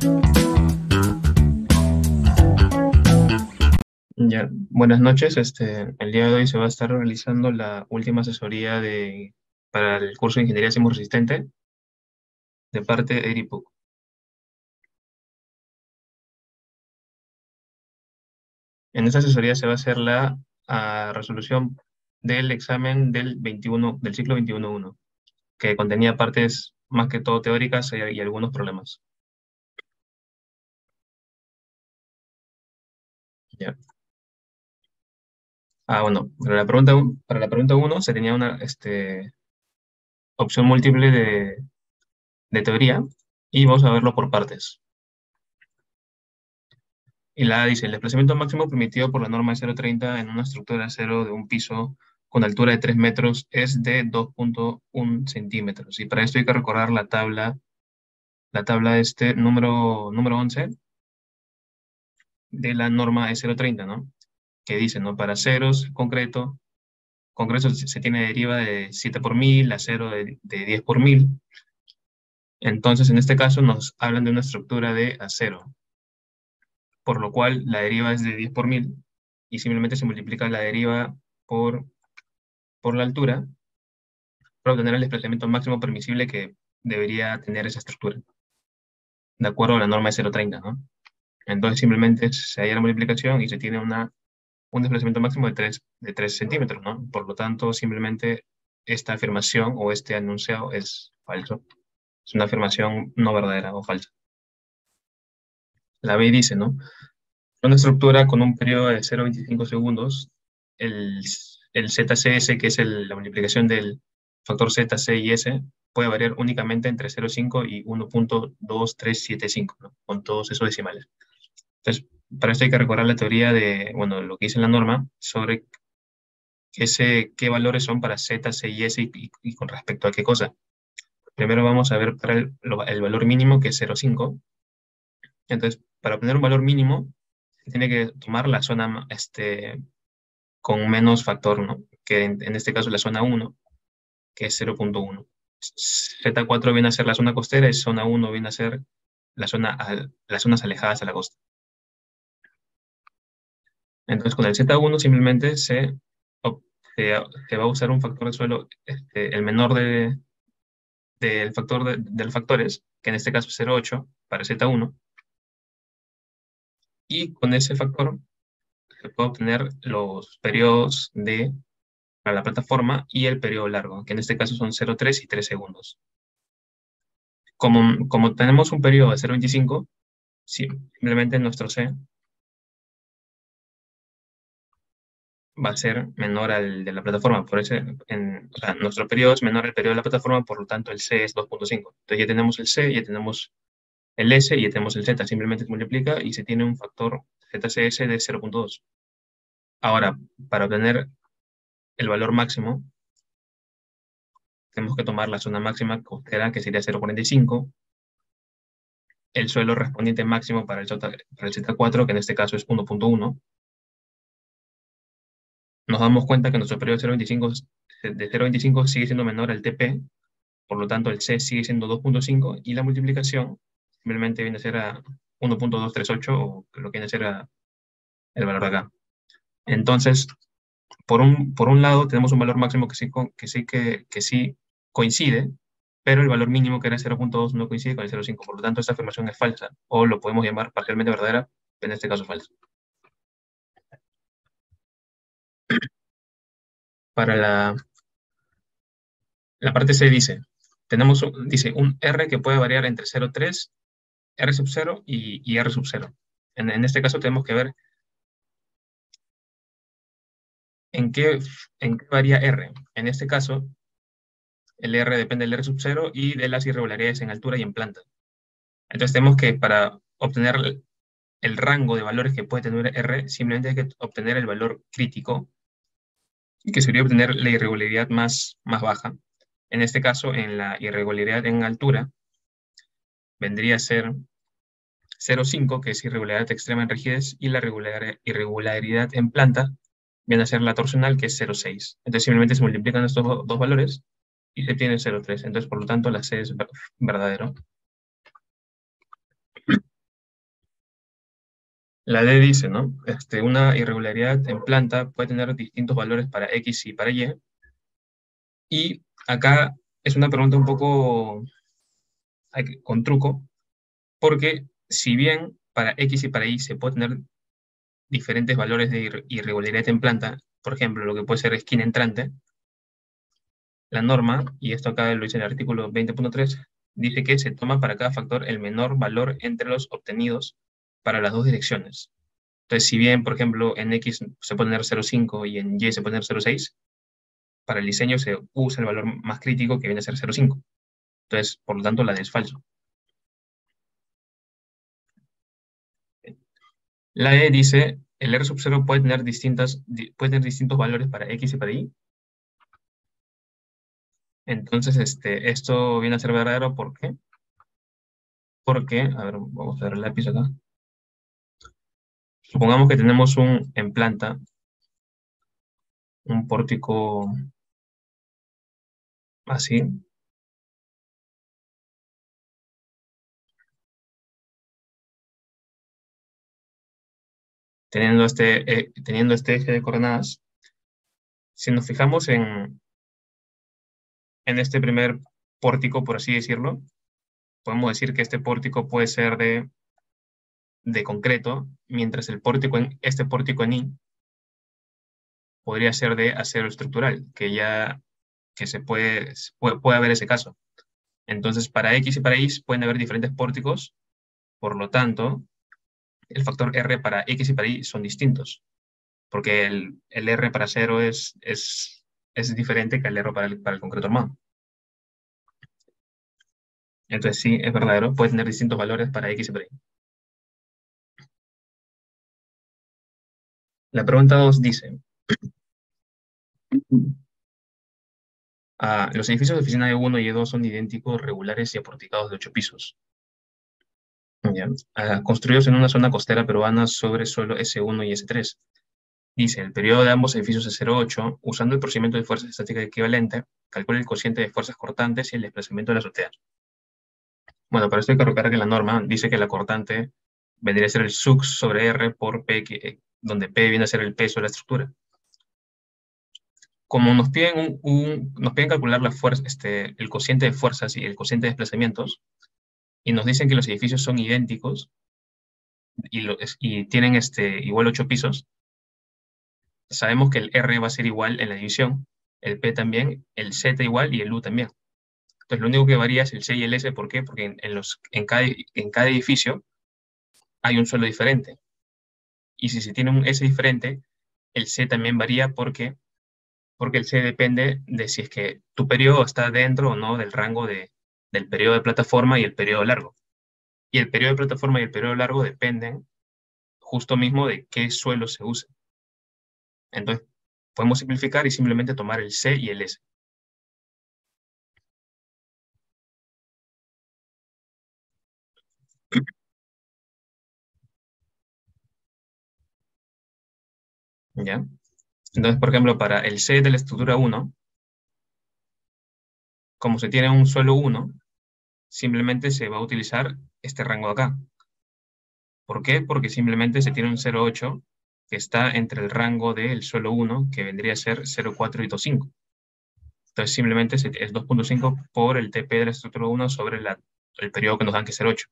Ya, buenas noches. El día de hoy se va a estar realizando la última asesoría para el curso de Ingeniería Sismo Resistente de parte de ERIPUC. En esta asesoría se va a hacer la resolución del examen del ciclo 21.1, que contenía partes más que todo teóricas y algunos problemas. Ya. Bueno, para la pregunta 1 se tenía una opción múltiple de teoría y vamos a verlo por partes. Y la A dice, el desplazamiento máximo permitido por la norma de 0,30 en una estructura de acero de un piso con altura de 3 metros es de 2,1 centímetros. Y para esto hay que recordar la tabla número 11 de la norma de 0,30, ¿no? Que dice, ¿no? Para ceros concreto se tiene deriva de 7 por 1000, acero de 10 por 1000. Entonces, en este caso nos hablan de una estructura de acero, por lo cual la deriva es de 10 por 1000 y simplemente se multiplica la deriva por la altura para obtener el desplazamiento máximo permisible que debería tener esa estructura, de acuerdo a la norma de 0,30, ¿no? Entonces simplemente se halla la multiplicación y se tiene un desplazamiento máximo de 3 centímetros, ¿no? Por lo tanto, simplemente esta afirmación o este enunciado es falso. Es una afirmación no verdadera o falsa. La B dice, ¿no? Una estructura con un periodo de 0,25 segundos, el, el ZCS, que es la multiplicación del factor Z, C y S, puede variar únicamente entre 0,5 y 1,2375, ¿no? Con todos esos decimales. Entonces, para esto hay que recordar la teoría de, bueno, lo que dice la norma sobre qué valores son para Z, C y S y con respecto a qué cosa. Primero vamos a ver para el valor mínimo, que es 0,5. Entonces, para obtener un valor mínimo, se tiene que tomar la zona con menos factor, ¿no? Que en este caso la zona 1, que es 0,1. Z4 viene a ser la zona costera y zona 1 viene a ser las zonas alejadas a la costa. Entonces, con el Z1 simplemente se va a usar un factor de suelo, el menor del factor de los factores, que en este caso es 0,8 para Z1, y con ese factor se puede obtener los periodos para la plataforma y el periodo largo, que en este caso son 0,3 y 3 segundos. Como tenemos un periodo de 0,25, simplemente nuestro C va a ser menor al de la plataforma. Por eso, o sea, nuestro periodo es menor al periodo de la plataforma, por lo tanto el C es 2,5. Entonces ya tenemos el C, ya tenemos el S y ya tenemos el Z. Simplemente se multiplica y se tiene un factor ZCS de 0,2. Ahora, para obtener el valor máximo, tenemos que tomar la zona máxima costera, que sería 0,45, el suelo respondiente máximo para el Z4, que en este caso es 1,1. Nos damos cuenta que nuestro periodo de 0,25 sigue siendo menor al TP, por lo tanto el C sigue siendo 2,5 y la multiplicación simplemente viene a ser a 1,238 o lo que viene a ser el valor de acá. Entonces, por un lado tenemos un valor máximo que sí coincide, pero el valor mínimo, que era 0,2, no coincide con el 0,5. Por lo tanto, esta afirmación es falsa, o lo podemos llamar parcialmente verdadera, en este caso falso. Para la parte C dice, dice un R que puede variar entre 0,3, R sub 0 y R sub 0. En este caso tenemos que ver en qué varía R. En este caso, el R depende del R sub 0 y de las irregularidades en altura y en planta. Entonces tenemos que, para obtener el rango de valores que puede tener R, simplemente hay que obtener el valor crítico, que sería obtener la irregularidad más baja. En este caso, en la irregularidad en altura, vendría a ser 0,5, que es irregularidad extrema en rigidez, y la irregularidad en planta viene a ser la torsional, que es 0,6. Entonces simplemente se multiplican estos dos valores y se tiene 0,3. Entonces, por lo tanto, la C es verdadero. La D dice, ¿no? Una irregularidad en planta puede tener distintos valores para X y para Y. Y acá es una pregunta un poco con truco, porque si bien para X y para Y se puede tener diferentes valores de irregularidad en planta, por ejemplo, lo que puede ser esquina entrante, la norma, y esto acá lo dice en el artículo 20.3, dice que se toma para cada factor el menor valor entre los obtenidos para las dos direcciones. Entonces, si bien, por ejemplo, en X se puede tener 0,5 y en Y se puede tener 0,6, para el diseño se usa el valor más crítico que viene a ser 0,5. Entonces, por lo tanto, la D es falso. La E dice, el R sub 0 puede tener distintos valores para X y para Y. Entonces, esto viene a ser verdadero, ¿por qué? Porque, a ver, vamos a ver el lápiz acá. Supongamos que tenemos en planta, un pórtico así, teniendo este eje de coordenadas. Si nos fijamos en este primer pórtico, por así decirlo, podemos decir que este pórtico puede ser de concreto, mientras este pórtico en I podría ser de acero estructural, que puede haber ese caso. Entonces, para X y para Y pueden haber diferentes pórticos, por lo tanto, el factor R para X y para Y son distintos, porque el R para acero es diferente que el R para el concreto armado. Entonces, sí, es verdadero, puede tener distintos valores para X y para Y. La pregunta 2 dice, los edificios de oficina E1 y E2 son idénticos, regulares y aporticados de 8 pisos. Ya. Construidos en una zona costera peruana sobre suelo S1 y S3. Dice, el periodo de ambos edificios es 0,8, usando el procedimiento de fuerza estática equivalente, calcula el cociente de fuerzas cortantes y el desplazamiento de la azotea. Bueno, para esto hay que recordar que la norma dice que la cortante vendría a ser el sux sobre R por P, donde P viene a ser el peso de la estructura. Como nos piden calcular la fuerza, el cociente de fuerzas y el cociente de desplazamientos, y nos dicen que los edificios son idénticos y tienen igual 8 pisos, sabemos que el R va a ser igual en la división, el P también, el Z igual y el U también. Entonces, lo único que varía es el C y el S. ¿Por qué? Porque en cada edificio hay un suelo diferente. Y si se tiene un S diferente, el C también varía porque el C depende de si es que tu periodo está dentro o no del rango del periodo de plataforma y el periodo largo. Y el periodo de plataforma y el periodo largo dependen justo mismo de qué suelo se usa. Entonces, podemos simplificar y simplemente tomar el C y el S. ¿Ya? Entonces, por ejemplo, para el C de la estructura 1, como se tiene un suelo 1, simplemente se va a utilizar este rango de acá. ¿Por qué? Porque simplemente se tiene un 0,8 que está entre el rango del suelo 1, que vendría a ser 0,4 y 2,5. Entonces simplemente es 2,5 por el TP de la estructura 1 sobre el periodo que nos dan, que es 0,8.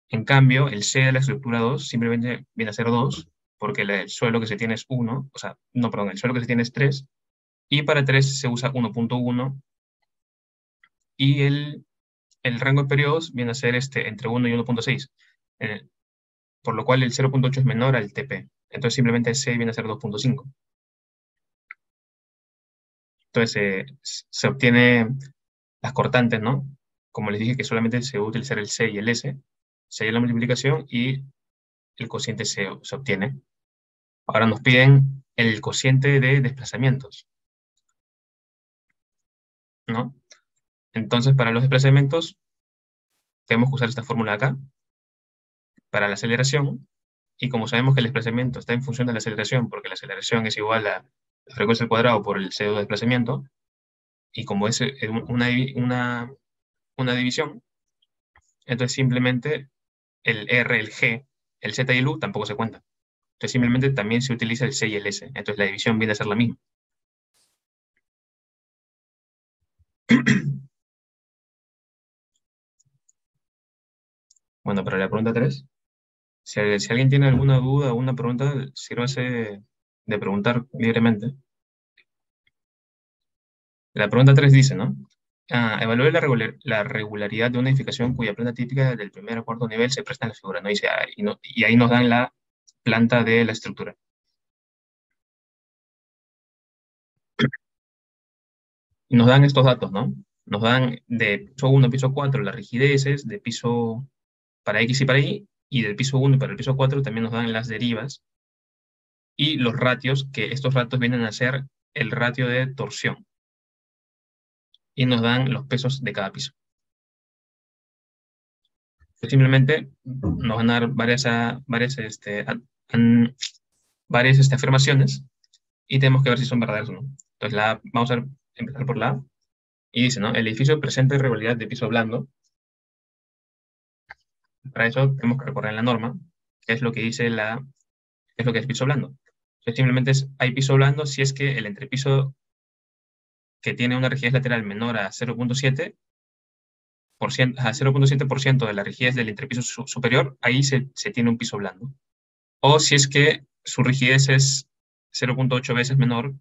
En cambio, el C de la estructura 2 simplemente viene a ser 2, porque el suelo que se tiene es 1, o sea, no, perdón, el suelo que se tiene es 3, y para 3 se usa 1,1, y el rango de periodos viene a ser entre 1 y 1,6, por lo cual el 0,8 es menor al TP. Entonces simplemente C viene a ser 2,5. Entonces se obtiene las cortantes, ¿no? Como les dije que solamente se va a utilizar el C y el S, se hace la multiplicación y el cociente se obtiene. Ahora nos piden el cociente de desplazamientos, ¿no? Entonces, para los desplazamientos, tenemos que usar esta fórmula acá, para la aceleración, y como sabemos que el desplazamiento está en función de la aceleración, porque la aceleración es igual a la frecuencia al cuadrado por el CO de desplazamiento, y como es una división, entonces simplemente el R, el G, el Z y el U tampoco se cuentan. Entonces simplemente también se utiliza el C y el S. Entonces la división viene a ser la misma. Bueno, para la pregunta 3, si alguien tiene alguna duda o una pregunta, sírvase de preguntar libremente. La pregunta 3 dice, ¿no? Evalúe la regularidad de una edificación cuya planta típica del primer a cuarto nivel se presta en la figura, ¿no? Dice, y ahí nos dan la planta de la estructura. Y nos dan estos datos, ¿no? Nos dan de piso 1 a piso 4 las rigideces, de piso para X y para Y, y del piso 1 para el piso 4 también nos dan las derivas y los ratios, que estos ratios vienen a ser el ratio de torsión. Y nos dan los pesos de cada piso. Simplemente nos van a dar varias afirmaciones y tenemos que ver si son verdaderas o no. Entonces, vamos a empezar por la A. Y dice, ¿no? El edificio presenta irregularidad de piso blando. Para eso tenemos que recordar la norma, que es lo que dice qué es lo que es piso blando. Entonces, simplemente hay piso blando si es que el entrepiso que tiene una rigidez lateral menor a 0.7% de la rigidez del entrepiso superior, ahí se tiene un piso blando. O si es que su rigidez es 0.8 veces menor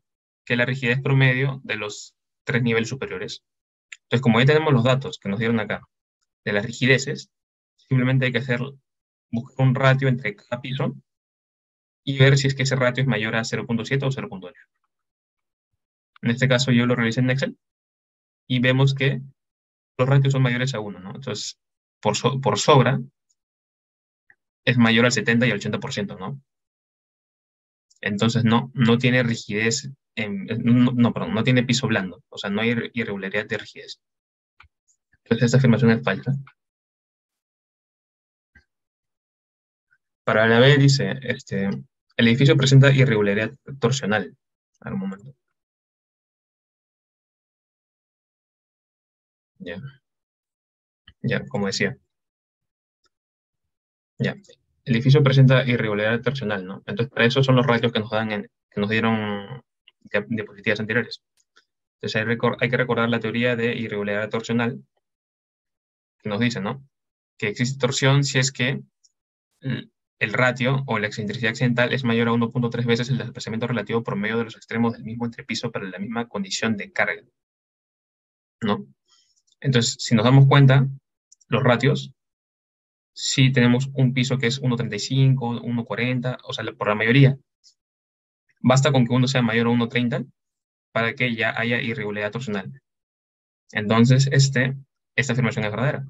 que la rigidez promedio de los 3 niveles superiores. Entonces, como ya tenemos los datos que nos dieron acá de las rigideces, simplemente hay que buscar un ratio entre cada piso y ver si es que ese ratio es mayor a 0.7 o 0.8. En este caso yo lo realicé en Excel y vemos que los ratios son mayores a 1, ¿no? Entonces, por sobra, es mayor al 70 y al 80%, ¿no? Entonces, no tiene rigidez, perdón, no tiene piso blando, o sea, no hay irregularidad de rigidez. Entonces, esta afirmación es falsa. Para la B dice, el edificio presenta irregularidad torsional. A un momento. Ya, como decía. Ya. El edificio presenta irregularidad torsional, ¿no? Entonces, para eso son los ratios que nos dieron diapositivas anteriores. Entonces, hay que recordar la teoría de irregularidad torsional, que nos dice, ¿no? Que existe torsión si es que el ratio o la excentricidad accidental es mayor a 1.3 veces el desplazamiento relativo promedio de los extremos del mismo entrepiso para la misma condición de carga, ¿no? Entonces, si nos damos cuenta, los ratios, si tenemos un piso que es 1.35, 1.40, o sea, por la mayoría, basta con que uno sea mayor a 1.30 para que ya haya irregularidad torsional. Entonces, esta afirmación es verdadera.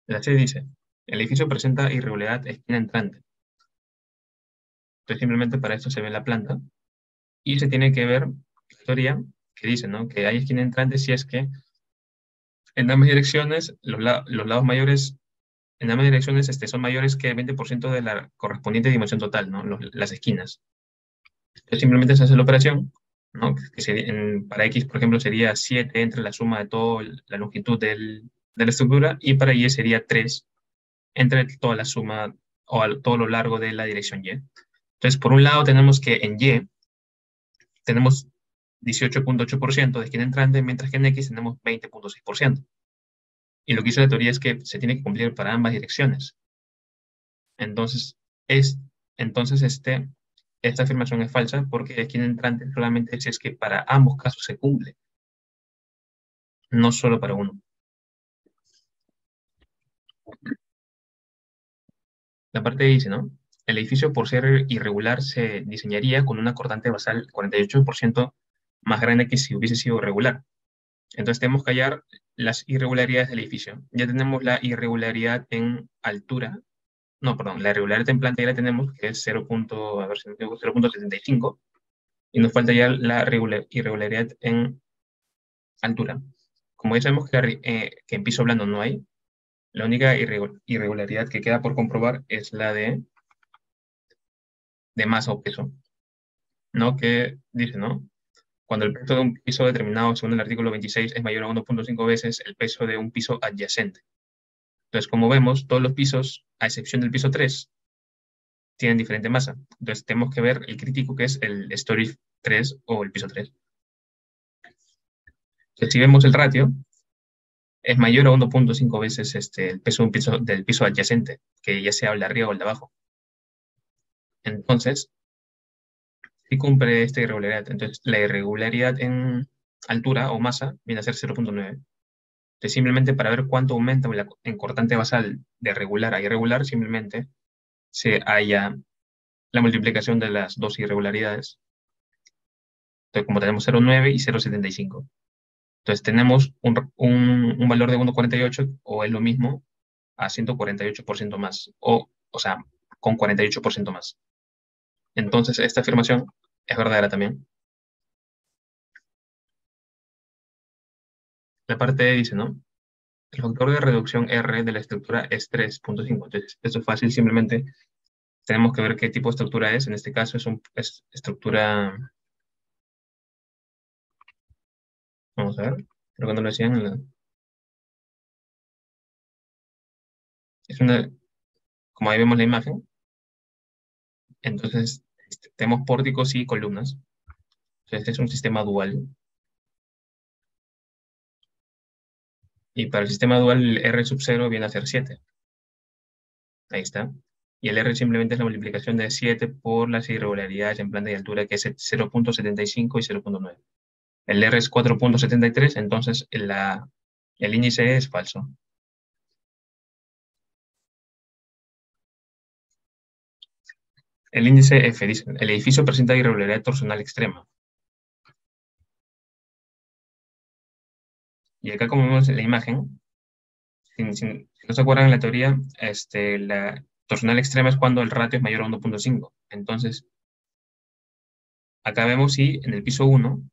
La C dice, el edificio presenta irregularidad esquina entrante. Entonces, simplemente para esto se ve la planta y se tiene que ver la teoría que dice, ¿no? Que hay esquina entrante si es que en ambas direcciones, los lados mayores, en ambas direcciones son mayores que el 20% de la correspondiente dimensión total, ¿no? Las esquinas. Entonces, simplemente se hace la operación, ¿no? Para X, por ejemplo, sería 7 entre la suma de toda la longitud de la estructura, y para Y sería 3 entre toda la suma o todo lo largo de la dirección Y. Entonces, por un lado tenemos que en Y tenemos 18.8% de esquina entrante, mientras que en X tenemos 20.6%. Y lo que dice la teoría es que se tiene que cumplir para ambas direcciones. Entonces, esta afirmación es falsa porque esquina entrante solamente si es que para ambos casos se cumple, no solo para uno. La parte dice, ¿no? El edificio, por ser irregular, se diseñaría con una cortante basal 48% más grande que si hubiese sido regular. Entonces tenemos que hallar las irregularidades del edificio. Ya tenemos la irregularidad en altura. No, perdón, la irregularidad en planta ya la tenemos, que es 0.75. Y nos falta ya la irregularidad en altura. Como ya sabemos que en piso blando no hay, la única irregularidad que queda por comprobar es la de masa o peso, ¿no? Que dice, ¿no? Cuando el peso de un piso determinado, según el artículo 26, es mayor a 1.5 veces el peso de un piso adyacente. Entonces, como vemos, todos los pisos, a excepción del piso 3, tienen diferente masa. Entonces, tenemos que ver el crítico, que es el Story 3 o el piso 3. Entonces, si vemos el ratio, es mayor a 1.5 veces el peso del piso adyacente, que ya sea el de arriba o el de abajo. Entonces, si cumple esta irregularidad. Entonces, la irregularidad en altura o masa viene a ser 0.9. Entonces, simplemente para ver cuánto aumenta en cortante basal de regular a irregular, simplemente se halla la multiplicación de las dos irregularidades. Entonces, como tenemos 0.9 y 0.75. Entonces, tenemos un valor de 1.48 o es lo mismo a 148% más, o sea, con 48% más. Entonces, esta afirmación es verdadera también. La parte E dice, ¿no? El factor de reducción R de la estructura es 3.5. Entonces, esto es fácil, simplemente tenemos que ver qué tipo de estructura es. En este caso es estructura, vamos a ver, creo que no lo decían. Es una, como ahí vemos la imagen, entonces tenemos pórticos y columnas. Entonces, este es un sistema dual. Y para el sistema dual, el R sub 0 viene a ser 7. Ahí está. Y el R simplemente es la multiplicación de 7 por las irregularidades en planta y altura, que es 0.75 y 0.9. El R es 4.73, entonces el índice es falso. El índice F dice, el edificio presenta irregularidad torsional extrema. Y acá, como vemos en la imagen, si no se acuerdan en la teoría, la torsional extrema es cuando el ratio es mayor a 1.5. Entonces, acá vemos si en el piso 1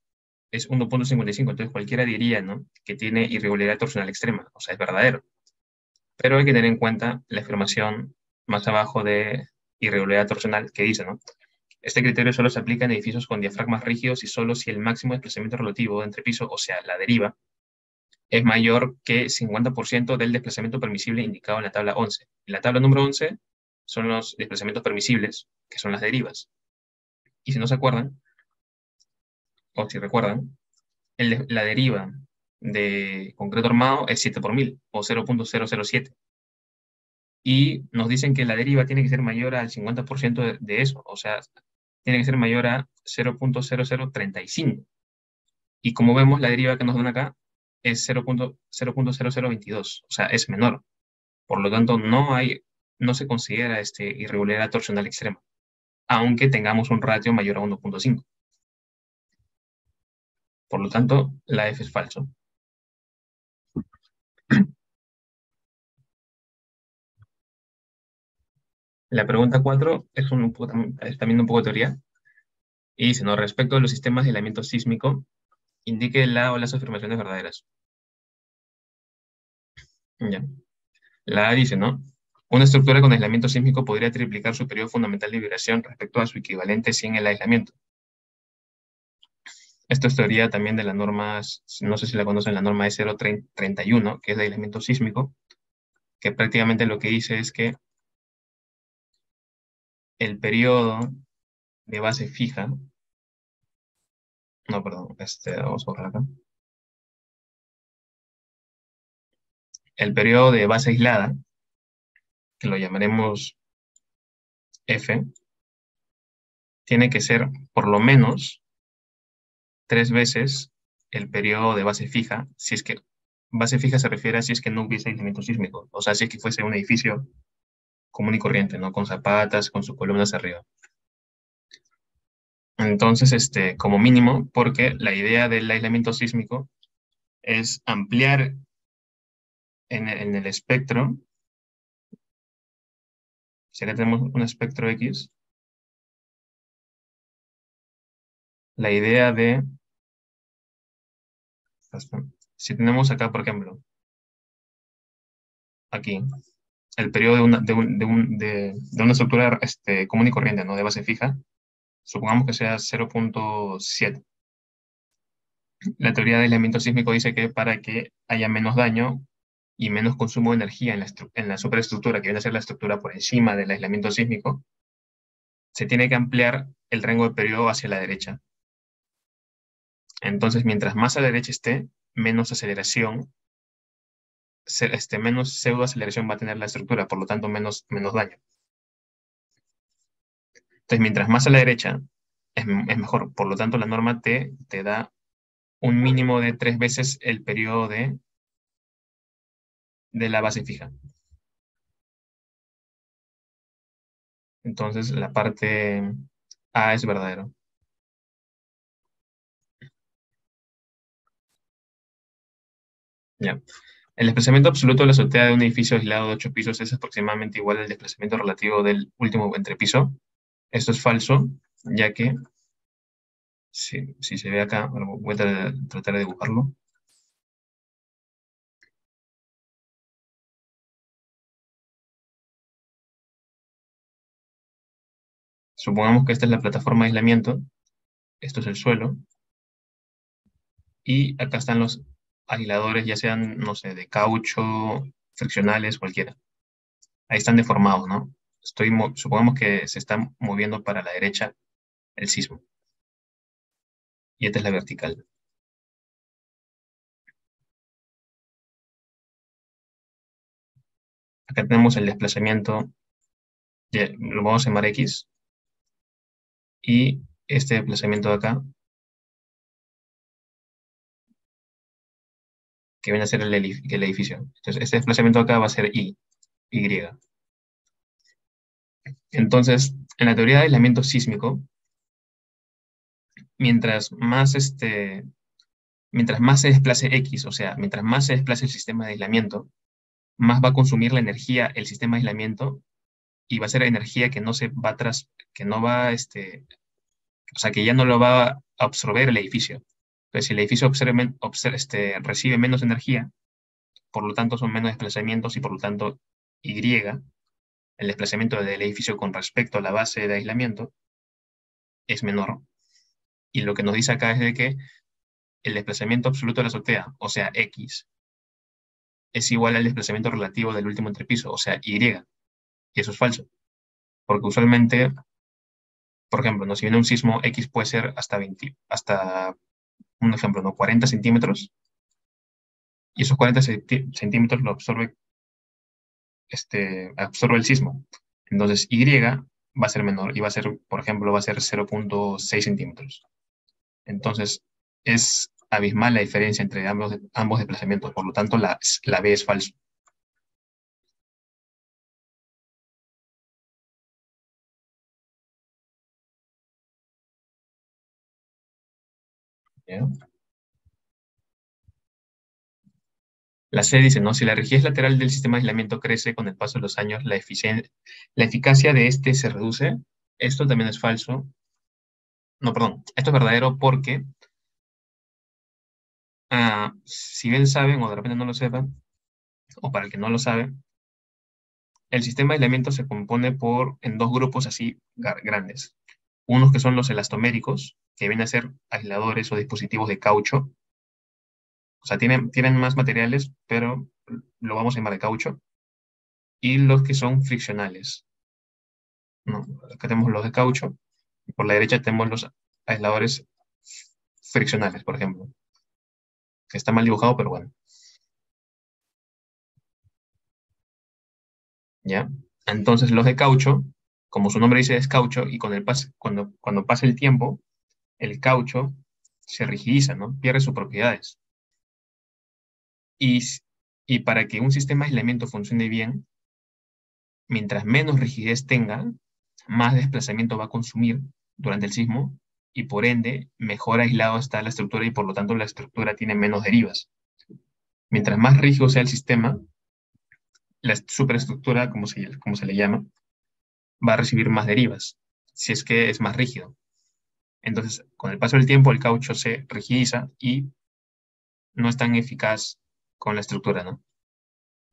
es 1.55. Entonces, cualquiera diría, ¿no?, que tiene irregularidad torsional extrema. O sea, es verdadero. Pero hay que tener en cuenta la afirmación más abajo de irregularidad torsional que dice, ¿no? Este criterio solo se aplica en edificios con diafragmas rígidos y solo si el máximo desplazamiento relativo entre piso, o sea, la deriva, es mayor que 50% del desplazamiento permisible indicado en la tabla 11. En la tabla número 11 son los desplazamientos permisibles, que son las derivas. Y si no se acuerdan, o si recuerdan, la deriva de concreto armado es 7 por 1000, o 0.007. Y nos dicen que la deriva tiene que ser mayor al 50% de eso, o sea, tiene que ser mayor a 0.0035. Y como vemos, la deriva que nos dan acá es 0.0022, o sea, es menor. Por lo tanto, no se considera irregularidad torsional extrema, aunque tengamos un ratio mayor a 1.5. Por lo tanto, la F es falso. La pregunta 4 es también un poco teoría. Y dice, ¿no?, respecto a los sistemas de aislamiento sísmico, indique la o las afirmaciones verdaderas. Ya. La A dice, ¿no? Una estructura con aislamiento sísmico podría triplicar su periodo fundamental de vibración respecto a su equivalente sin el aislamiento. Esto es teoría también de las normas, no sé si la conocen, la norma E031, que es de aislamiento sísmico, que prácticamente lo que dice es que el periodo de base fija, no, perdón, vamos a borrar acá. El periodo de base aislada, que lo llamaremos F, tiene que ser por lo menos 3 veces el periodo de base fija, si es que base fija se refiere a si es que no hubiese aislamiento sísmico, o sea, si es que fuese un edificio común y corriente, ¿no?, con zapatas, con sus columnas arriba. Entonces, como mínimo, porque la idea del aislamiento sísmico es ampliar en el espectro, si acá tenemos un espectro X, la idea de, si tenemos acá, por ejemplo, aquí, el periodo de una estructura común y corriente, ¿no?, de base fija, supongamos que sea 0.7. La teoría del aislamiento sísmico dice que para que haya menos daño, y menos consumo de energía en la superestructura, que viene a ser la estructura por encima del aislamiento sísmico, se tiene que ampliar el rango de periodo hacia la derecha. Entonces, mientras más a la derecha esté, menos aceleración, menos pseudoaceleración va a tener la estructura, por lo tanto, menos daño. Entonces, mientras más a la derecha, es mejor. Por lo tanto, la norma te da un mínimo de 3 veces el periodo de la base fija. Entonces, la parte A es verdadero. Ya. El desplazamiento absoluto de la azotea de un edificio aislado de 8 pisos es aproximadamente igual al desplazamiento relativo del último entrepiso. Esto es falso, ya que, si se ve acá, bueno, voy a tratar de dibujarlo. Supongamos que esta es la plataforma de aislamiento, esto es el suelo, y acá están los aisladores, ya sean, no sé, de caucho, friccionales, cualquiera. Ahí están deformados, ¿no? Supongamos que se está moviendo para la derecha el sismo. Y esta es la vertical. Acá tenemos el desplazamiento, lo vamos a llamar X, y este desplazamiento de acá, que viene a ser el edificio. Entonces, este desplazamiento de acá va a ser Y. Entonces, en la teoría de aislamiento sísmico, mientras más, mientras más se desplace X, o sea, mientras más se desplace el sistema de aislamiento, más va a consumir la energía el sistema de aislamiento y va a ser energía que no se va que no va, o sea, que ya no lo va a absorber el edificio. Entonces, si el edificio recibe menos energía, por lo tanto son menos desplazamientos y por lo tanto Y, el desplazamiento del edificio con respecto a la base de aislamiento, es menor. Y lo que nos dice acá es de que el desplazamiento absoluto de la azotea, o sea, X, es igual al desplazamiento relativo del último entrepiso, o sea, Y. Y eso es falso. Porque usualmente, por ejemplo, ¿no? Si viene un sismo, X puede ser hasta un ejemplo, ¿no? 40 centímetros, y esos 40 centímetros lo absorbe el sismo. Entonces, Y va a ser menor, y va a ser, por ejemplo, va a ser 0.6 centímetros. Entonces, es abismal la diferencia entre ambos desplazamientos, por lo tanto, la B es falso. ¿Ya? La C dice, ¿no? Si la rigidez lateral del sistema de aislamiento crece con el paso de los años, la eficacia de este se reduce. Esto también es falso. No, perdón. Esto es verdadero porque, si bien saben o de repente no lo sepan, o para el que no lo sabe, el sistema de aislamiento se compone en dos grupos así grandes. Unos que son los elastoméricos, que vienen a ser aisladores o dispositivos de caucho. O sea, tienen más materiales, pero lo vamos a llamar de caucho. Y los que son friccionales, ¿no? Acá tenemos los de caucho. Y por la derecha tenemos los aisladores friccionales, por ejemplo. Que está mal dibujado, pero bueno. ¿Ya? Entonces los de caucho, como su nombre dice, es caucho, y cuando pasa el tiempo, el caucho se rigidiza, ¿no? Pierde sus propiedades. Y, y para que un sistema de aislamiento funcione bien, mientras menos rigidez tenga, más desplazamiento va a consumir durante el sismo y por ende mejor aislado está la estructura y por lo tanto la estructura tiene menos derivas. Mientras más rígido sea el sistema, la superestructura, como se le llama, va a recibir más derivas, si es que es más rígido. Entonces, con el paso del tiempo, el caucho se rigidiza y no es tan eficaz con la estructura, ¿no?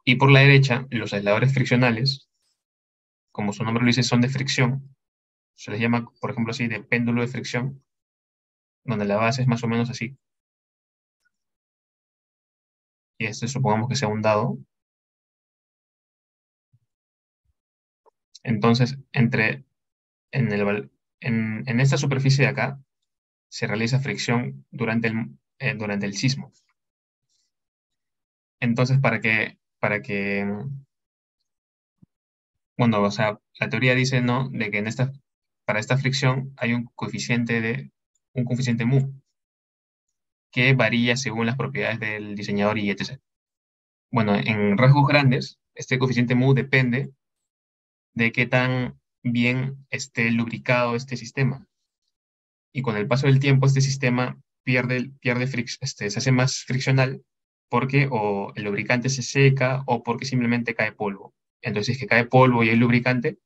Y por la derecha, los aisladores friccionales, como su nombre lo dice, son de fricción. Se les llama, por ejemplo, así, de péndulo de fricción, donde la base es más o menos así. Y este supongamos que sea un dado. Entonces, en esta superficie de acá, se realiza fricción durante el sismo. Entonces, bueno, o sea, la teoría dice, ¿no? De que para esta fricción hay un coeficiente mu, que varía según las propiedades del diseñador y etc. Bueno, en rasgos grandes, este coeficiente mu depende de qué tan bien esté lubricado este sistema. Y con el paso del tiempo, este sistema se hace más friccional porque o el lubricante se seca o porque simplemente cae polvo. Entonces, si es que cae polvo y hay lubricante,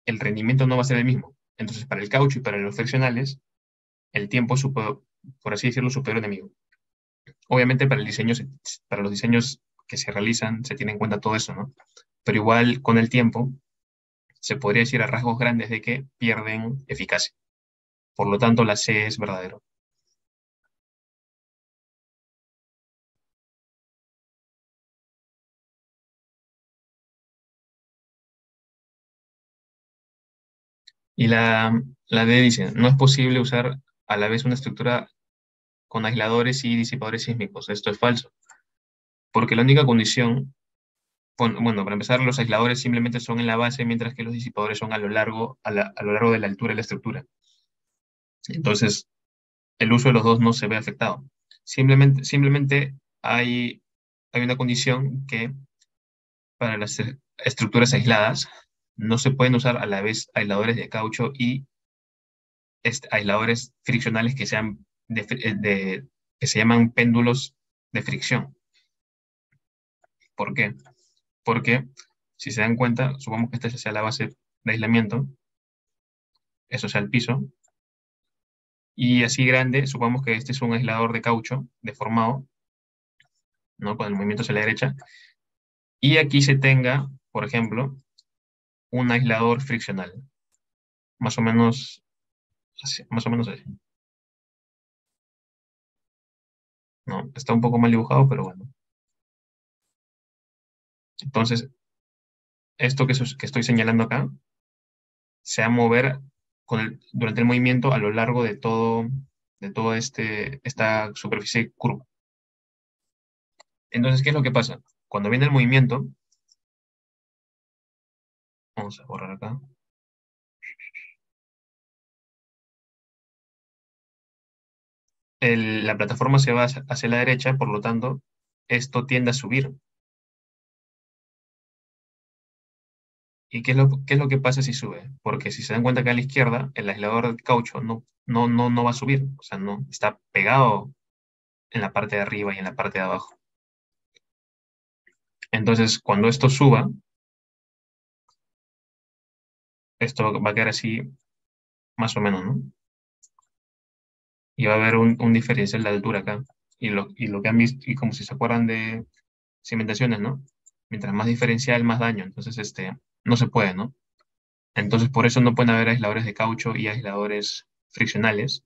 el rendimiento no va a ser el mismo. Entonces, para el caucho y para los friccionales, el tiempo es, por así decirlo, superior enemigo. Obviamente, para los diseños que se realizan, se tiene en cuenta todo eso, ¿no? Pero igual, con el tiempo, se podría decir a rasgos grandes de que pierden eficacia. Por lo tanto, la C es verdadero. Y la D dice, no es posible usar a la vez una estructura con aisladores y disipadores sísmicos. Esto es falso, porque la única condición, bueno, para empezar, los aisladores simplemente son en la base, mientras que los disipadores son a lo largo de la altura de la estructura. Entonces, el uso de los dos no se ve afectado. Simplemente hay una condición que para las estructuras aisladas no se pueden usar a la vez aisladores de caucho y aisladores friccionales que se llaman péndulos de fricción. ¿Por qué? Porque, si se dan cuenta, supongamos que esta sea la base de aislamiento, eso sea el piso, y así grande, supongamos que este es un aislador de caucho deformado, ¿no? Con el movimiento hacia la derecha, y aquí se tenga, por ejemplo, un aislador friccional, más o menos así, más o menos así. ¿No? Está un poco mal dibujado, pero bueno. Entonces, esto que estoy señalando acá se va a mover durante el movimiento a lo largo de todo esta superficie curva. Entonces, ¿qué es lo que pasa? Cuando viene el movimiento, vamos a borrar acá, la plataforma se va hacia la derecha, por lo tanto, esto tiende a subir. ¿Y qué es lo que pasa si sube? Porque si se dan cuenta que a la izquierda, el aislador de caucho no va a subir, o sea, no está pegado en la parte de arriba y en la parte de abajo. Entonces, cuando esto suba, esto va a quedar así, más o menos, ¿no? Y va a haber un diferencial de altura acá. Y lo que han visto, y como si se acuerdan de cimentaciones, ¿no? Mientras más diferencial, más daño. Entonces, no se puede, ¿no? Entonces, por eso no pueden haber aisladores de caucho y aisladores friccionales,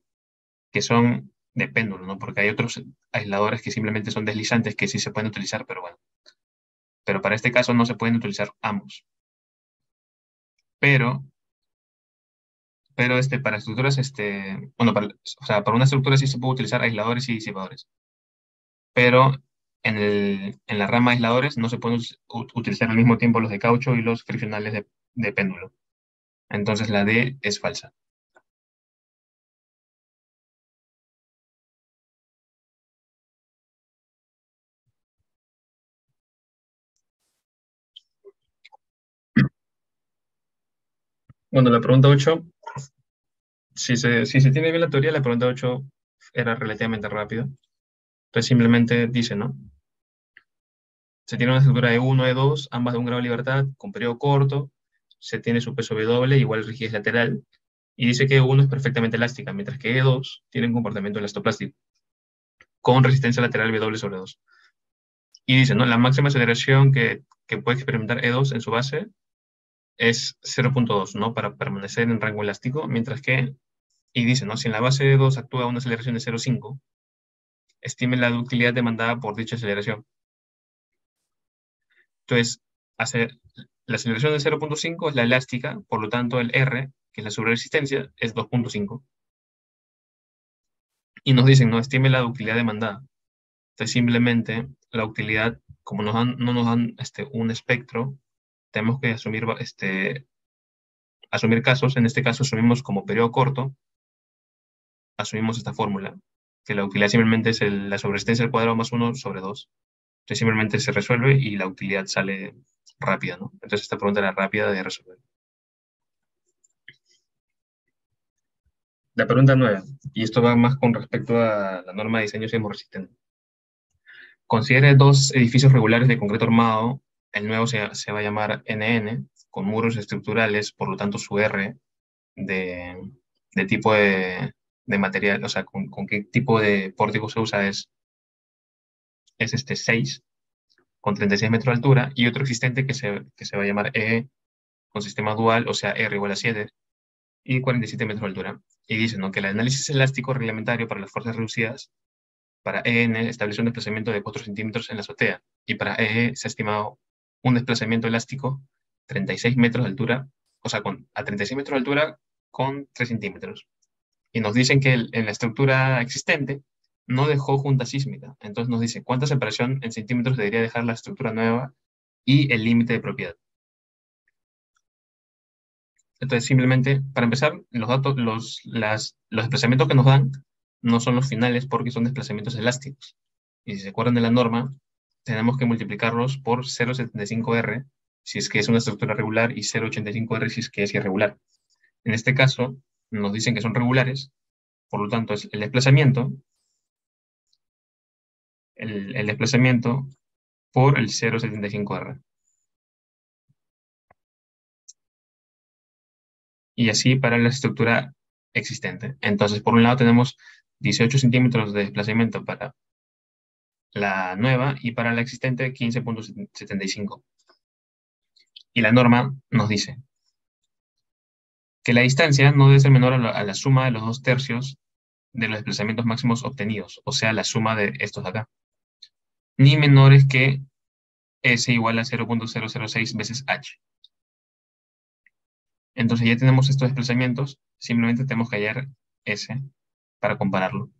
que son de péndulo, ¿no? Porque hay otros aisladores que simplemente son deslizantes que sí se pueden utilizar, pero bueno. Pero para este caso no se pueden utilizar ambos. Pero, para estructuras, bueno, o sea, para una estructura sí se puede utilizar aisladores y disipadores. Pero en la rama de aisladores no se pueden utilizar al mismo tiempo los de caucho y los friccionales de péndulo. Entonces la D es falsa. Bueno, la pregunta 8, si se tiene bien la teoría, la pregunta 8 era relativamente rápido. Entonces simplemente dice, ¿no? Se tiene una estructura de 1, de 2, ambas de un grado de libertad, con periodo corto, se tiene su peso W, igual rigidez lateral, y dice que E1 es perfectamente elástica, mientras que E2 tiene un comportamiento elastoplástico, con resistencia lateral W sobre 2. Y dice, ¿no? La máxima aceleración que puede experimentar E2 en su base es 0.2, ¿no? Para permanecer en rango elástico, mientras que, y dice, ¿no? Si en la base de 2 actúa una aceleración de 0.5, estime la ductilidad demandada por dicha aceleración. Entonces, La aceleración de 0.5 es la elástica, por lo tanto el R, que es la sobreresistencia, es 2.5. Y nos dicen, no estime la ductilidad demandada. Entonces simplemente la utilidad, como no nos dan un espectro, tenemos que asumir casos. En este caso asumimos como periodo corto, asumimos esta fórmula, que la utilidad simplemente es la sobreresistencia al cuadrado más 1 sobre 2. Entonces simplemente se resuelve y la utilidad sale rápida, ¿no? Entonces esta pregunta era rápida de resolver. La pregunta 9, y esto va más con respecto a la norma de diseño sismorresistente. Considere dos edificios regulares de concreto armado. El nuevo se va a llamar NN, con muros estructurales, por lo tanto su R de tipo de material, o sea, con qué tipo de pórtico se usa es 6, con 36 metros de altura, y otro existente que se va a llamar EE, con sistema dual, o sea, R igual a 7, y 47 metros de altura. Y dice, ¿no?, que el análisis elástico reglamentario para las fuerzas reducidas, para EN, establece un desplazamiento de 4 centímetros en la azotea, y para EE se ha estimado un desplazamiento elástico 36 metros de altura, o sea, a 36 metros de altura con 3 centímetros. Y nos dicen que en la estructura existente no dejó junta sísmica. Entonces nos dice cuánta separación en centímetros debería dejar la estructura nueva y el límite de propiedad. Entonces simplemente, para empezar, los datos, los desplazamientos que nos dan no son los finales porque son desplazamientos elásticos. Y si se acuerdan de la norma, tenemos que multiplicarlos por 0,75R si es que es una estructura regular y 0,85R si es que es irregular. En este caso, nos dicen que son regulares, por lo tanto es el desplazamiento por el 0,75R. Y así para la estructura existente. Entonces, por un lado tenemos 18 centímetros de desplazamiento para la nueva y para la existente 15.75. Y la norma nos dice que la distancia no debe ser menor a la suma de los 2/3 de los desplazamientos máximos obtenidos, o sea, la suma de estos de acá, ni menores que S igual a 0.006 veces H. Entonces ya tenemos estos desplazamientos, simplemente tenemos que hallar S para compararlo.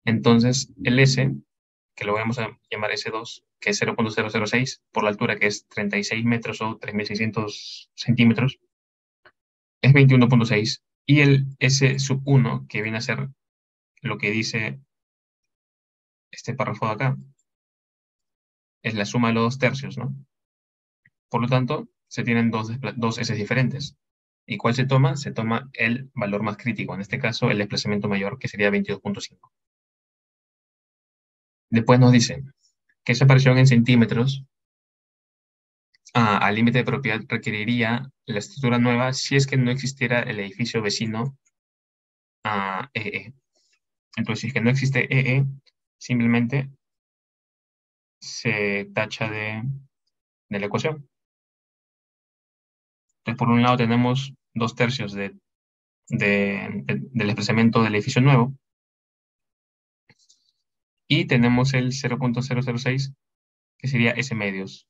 Entonces el S, que lo vamos a llamar S2, que es 0.006, por la altura que es 36 metros o 3.600 centímetros, es 21.6. Y el S sub 1, que viene a ser lo que dice este párrafo de acá, es la suma de los 2/3, ¿no? Por lo tanto, se tienen dos S diferentes. ¿Y cuál se toma? Se toma el valor más crítico, en este caso el desplazamiento mayor, que sería 22.5. Después nos dice que esa aparición en centímetros al límite de propiedad requeriría la estructura nueva si es que no existiera el edificio vecino a EE. Entonces, si es que no existe EE, simplemente se tacha de la ecuación. Entonces, por un lado tenemos 2/3 del desplazamiento del edificio nuevo y tenemos el 0.006, que sería S medios.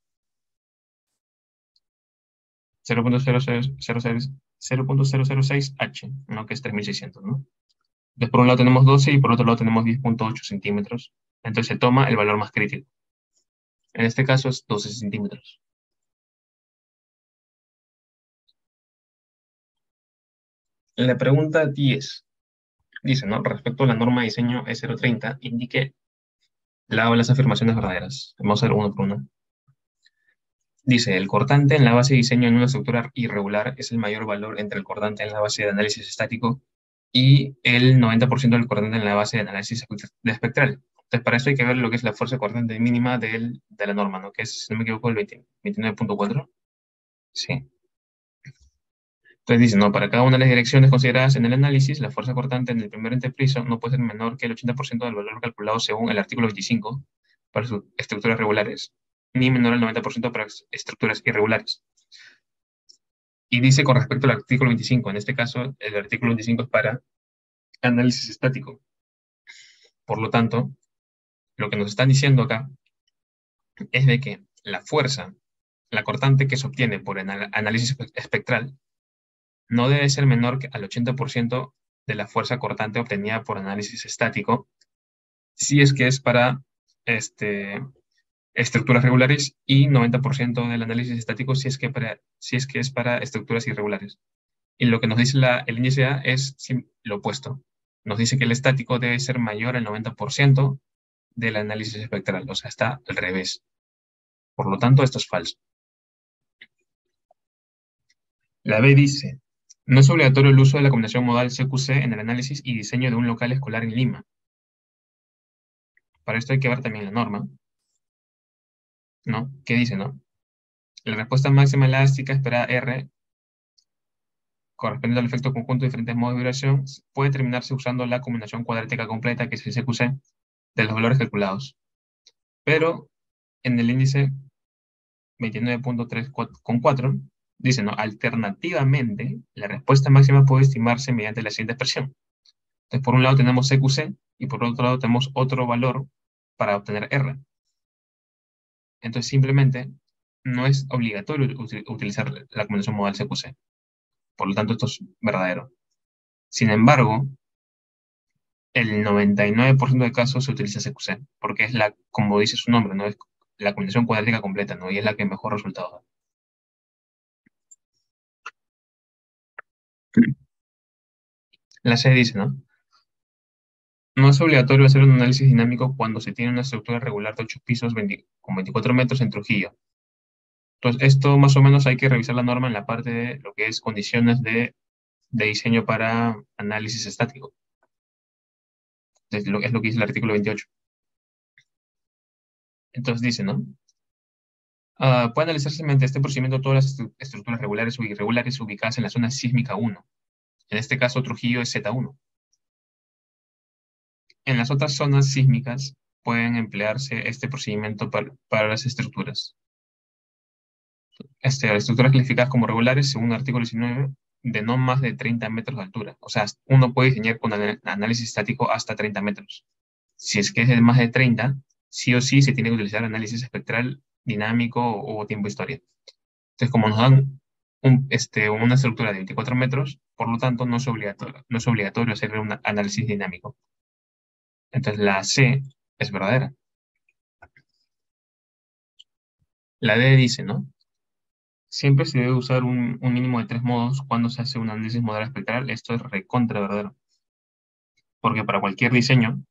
0.006H, ¿no?, que es 3.600, ¿no? Entonces, por un lado tenemos 12 y por otro lado tenemos 10.8 centímetros. Entonces se toma el valor más crítico. En este caso es 12 centímetros. La pregunta 10 dice, ¿no?, respecto a la norma de diseño E030, indique las afirmaciones verdaderas. Vamos a ver uno por uno. Dice, el cortante en la base de diseño en una estructura irregular es el mayor valor entre el cortante en la base de análisis estático y el 90% del cortante en la base de análisis espectral. Entonces, para eso hay que ver lo que es la fuerza cortante mínima de la norma, ¿no?, que es, si no me equivoco, el 29.4. Sí. Entonces dice, no, para cada una de las direcciones consideradas en el análisis, la fuerza cortante en el primer entrepiso no puede ser menor que el 80% del valor calculado según el artículo 25 para sus estructuras regulares, ni menor al 90% para estructuras irregulares. Y dice con respecto al artículo 25, en este caso, el artículo 25 es para análisis estático. Por lo tanto, lo que nos están diciendo acá es de que la fuerza, la cortante que se obtiene por análisis espectral, no debe ser menor que al 80% de la fuerza cortante obtenida por análisis estático, si es que es para este, estructuras regulares, y 90% del análisis estático si es que es para estructuras irregulares. Y lo que nos dice el índice A es lo opuesto. Nos dice que el estático debe ser mayor al 90% del análisis espectral, o sea, está al revés. Por lo tanto, esto es falso. La B dice, no es obligatorio el uso de la combinación modal CQC en el análisis y diseño de un local escolar en Lima. Para esto hay que ver también la norma, ¿no? ¿Qué dice, no? La respuesta máxima elástica esperada R, correspondiente al efecto conjunto de diferentes modos de vibración, puede terminarse usando la combinación cuadrática completa, que es el CQC, de los valores calculados. Pero en el índice 29.3.4 dice, ¿no? Alternativamente, la respuesta máxima puede estimarse mediante la siguiente expresión. Entonces, por un lado tenemos CQC y por otro lado tenemos otro valor para obtener R. Entonces, simplemente no es obligatorio utilizar la combinación modal CQC. Por lo tanto, esto es verdadero. Sin embargo, el 99% de casos se utiliza CQC, porque es como dice su nombre, ¿no? Es la combinación cuadrática completa, ¿no? Y es la que mejor resultado da. La C dice, ¿no? No es obligatorio hacer un análisis dinámico cuando se tiene una estructura regular de 8 pisos con 24 metros en Trujillo. Entonces, esto más o menos hay que revisar la norma en la parte de lo que es condiciones de diseño para análisis estático. Es lo que dice el artículo 28. Entonces dice, ¿no? Puede analizarse mediante este procedimiento todas las estructuras regulares o irregulares ubicadas en la zona sísmica 1. En este caso, Trujillo es Z1. En las otras zonas sísmicas pueden emplearse este procedimiento para las estructuras. Estructuras clasificadas como regulares, según el artículo 19, de no más de 30 metros de altura. O sea, uno puede diseñar con análisis estático hasta 30 metros. Si es que es de más de 30, sí o sí se tiene que utilizar análisis espectral, dinámico o tiempo historia. Entonces, como nos dan una estructura de 24 metros, por lo tanto, no es obligatorio hacer un análisis dinámico. Entonces, la C es verdadera. La D dice, ¿no? Siempre se debe usar un mínimo de 3 modos cuando se hace un análisis modal espectral. Esto es recontra verdadero. Porque para cualquier diseño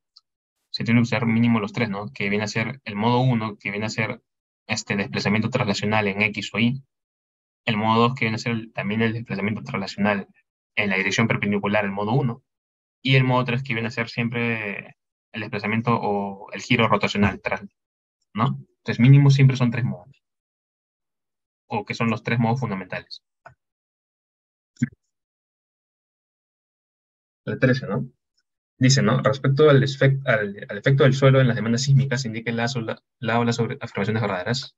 se tiene que usar mínimo los tres, ¿no? Que viene a ser el modo 1, que viene a ser este desplazamiento traslacional en X o Y. El modo 2, que viene a ser también el desplazamiento traslacional en la dirección perpendicular al modo 1. Y el modo 3, que viene a ser siempre el desplazamiento o el giro rotacional, ¿no? Entonces mínimo siempre son 3 modos. O que son los 3 modos fundamentales. La 13, ¿no? Dice, ¿no? Respecto al efecto del suelo en las demandas sísmicas, indique la habla sobre afirmaciones verdaderas.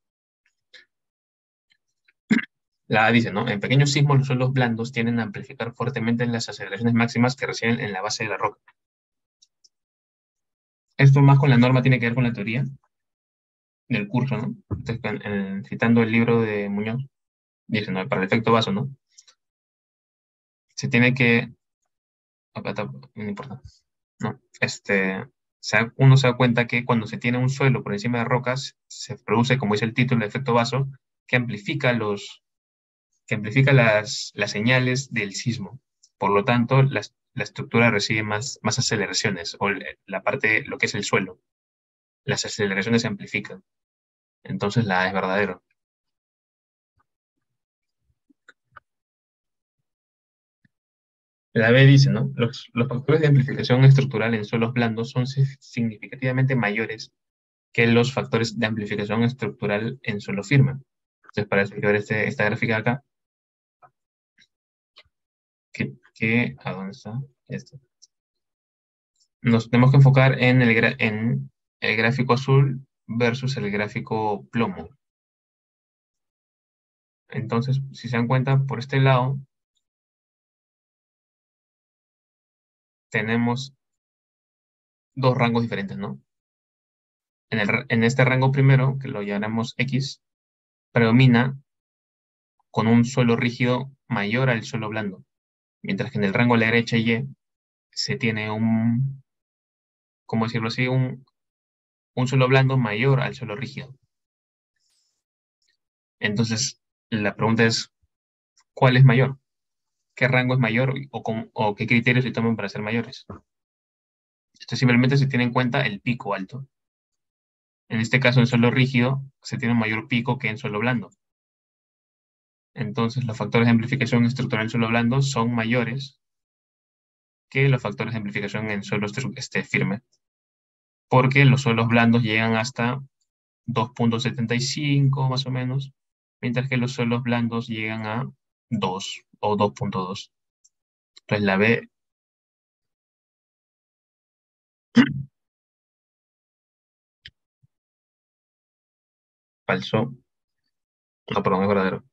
La A dice, ¿no? En pequeños sismos, los suelos blandos tienden a amplificar fuertemente las aceleraciones máximas que reciben en la base de la roca. Esto más con la norma tiene que ver con la teoría del curso, ¿no? Entonces, citando el libro de Muñoz, dice, ¿no? Para el efecto vaso, ¿no? Se tiene que... Acá está, no importa. ¿No? Uno se da cuenta que cuando se tiene un suelo por encima de rocas, se produce, como dice el título, el efecto vaso, que amplifica las señales del sismo. Por lo tanto, la estructura recibe más aceleraciones, o la parte, lo que es el suelo. Las aceleraciones se amplifican. Entonces la A es verdadero. La B dice, ¿no? Los factores de amplificación estructural en suelos blandos son significativamente mayores que los factores de amplificación estructural en suelo firme. Entonces, para explicar esta gráfica acá, ¿a dónde está? Esto. Nos tenemos que enfocar en el gráfico azul versus el gráfico plomo. Entonces, si se dan cuenta, por este lado tenemos dos rangos diferentes, ¿no? en este rango primero, que lo llamaremos X, predomina con un suelo rígido mayor al suelo blando, mientras que en el rango a la derecha Y se tiene un, ¿cómo decirlo así? Un suelo blando mayor al suelo rígido. Entonces, la pregunta es, ¿cuál es mayor? ¿Qué rango es mayor o qué criterios se toman para ser mayores? Esto simplemente se tiene en cuenta el pico alto. En este caso, en suelo rígido, se tiene un mayor pico que en suelo blando. Entonces, los factores de amplificación estructural en suelo blando son mayores que los factores de amplificación en suelo firme, porque los suelos blandos llegan hasta 2.75 más o menos, mientras que los suelos blandos llegan a 2 o 2.2. Entonces, la B, falso. No, perdón, es verdadero.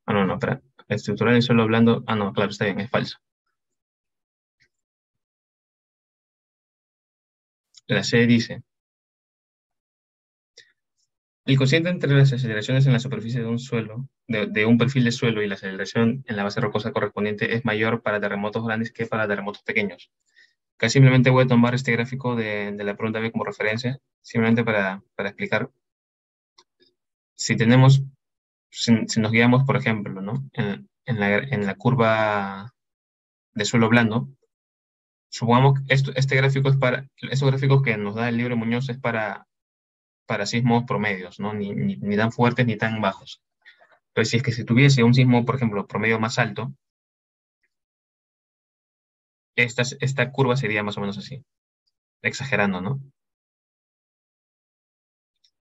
Ah, no, no, espera. Estructural en suelo blando. Ah, no, claro, está bien, es falso. La C dice, el cociente entre las aceleraciones en la superficie de un suelo, de un perfil de suelo y la aceleración en la base rocosa correspondiente es mayor para terremotos grandes que para terremotos pequeños. Acá simplemente voy a tomar este gráfico de la pregunta B como referencia, simplemente para explicar. Si tenemos, si nos guiamos, por ejemplo, ¿no? En la curva de suelo blando, supongamos que este gráfico es estos gráficos que nos da el libro Muñoz es para sismos promedios, ¿no? Ni tan fuertes ni tan bajos. Entonces, si es que si tuviese un sismo, por ejemplo, promedio más alto, esta curva sería más o menos así, exagerando, ¿no?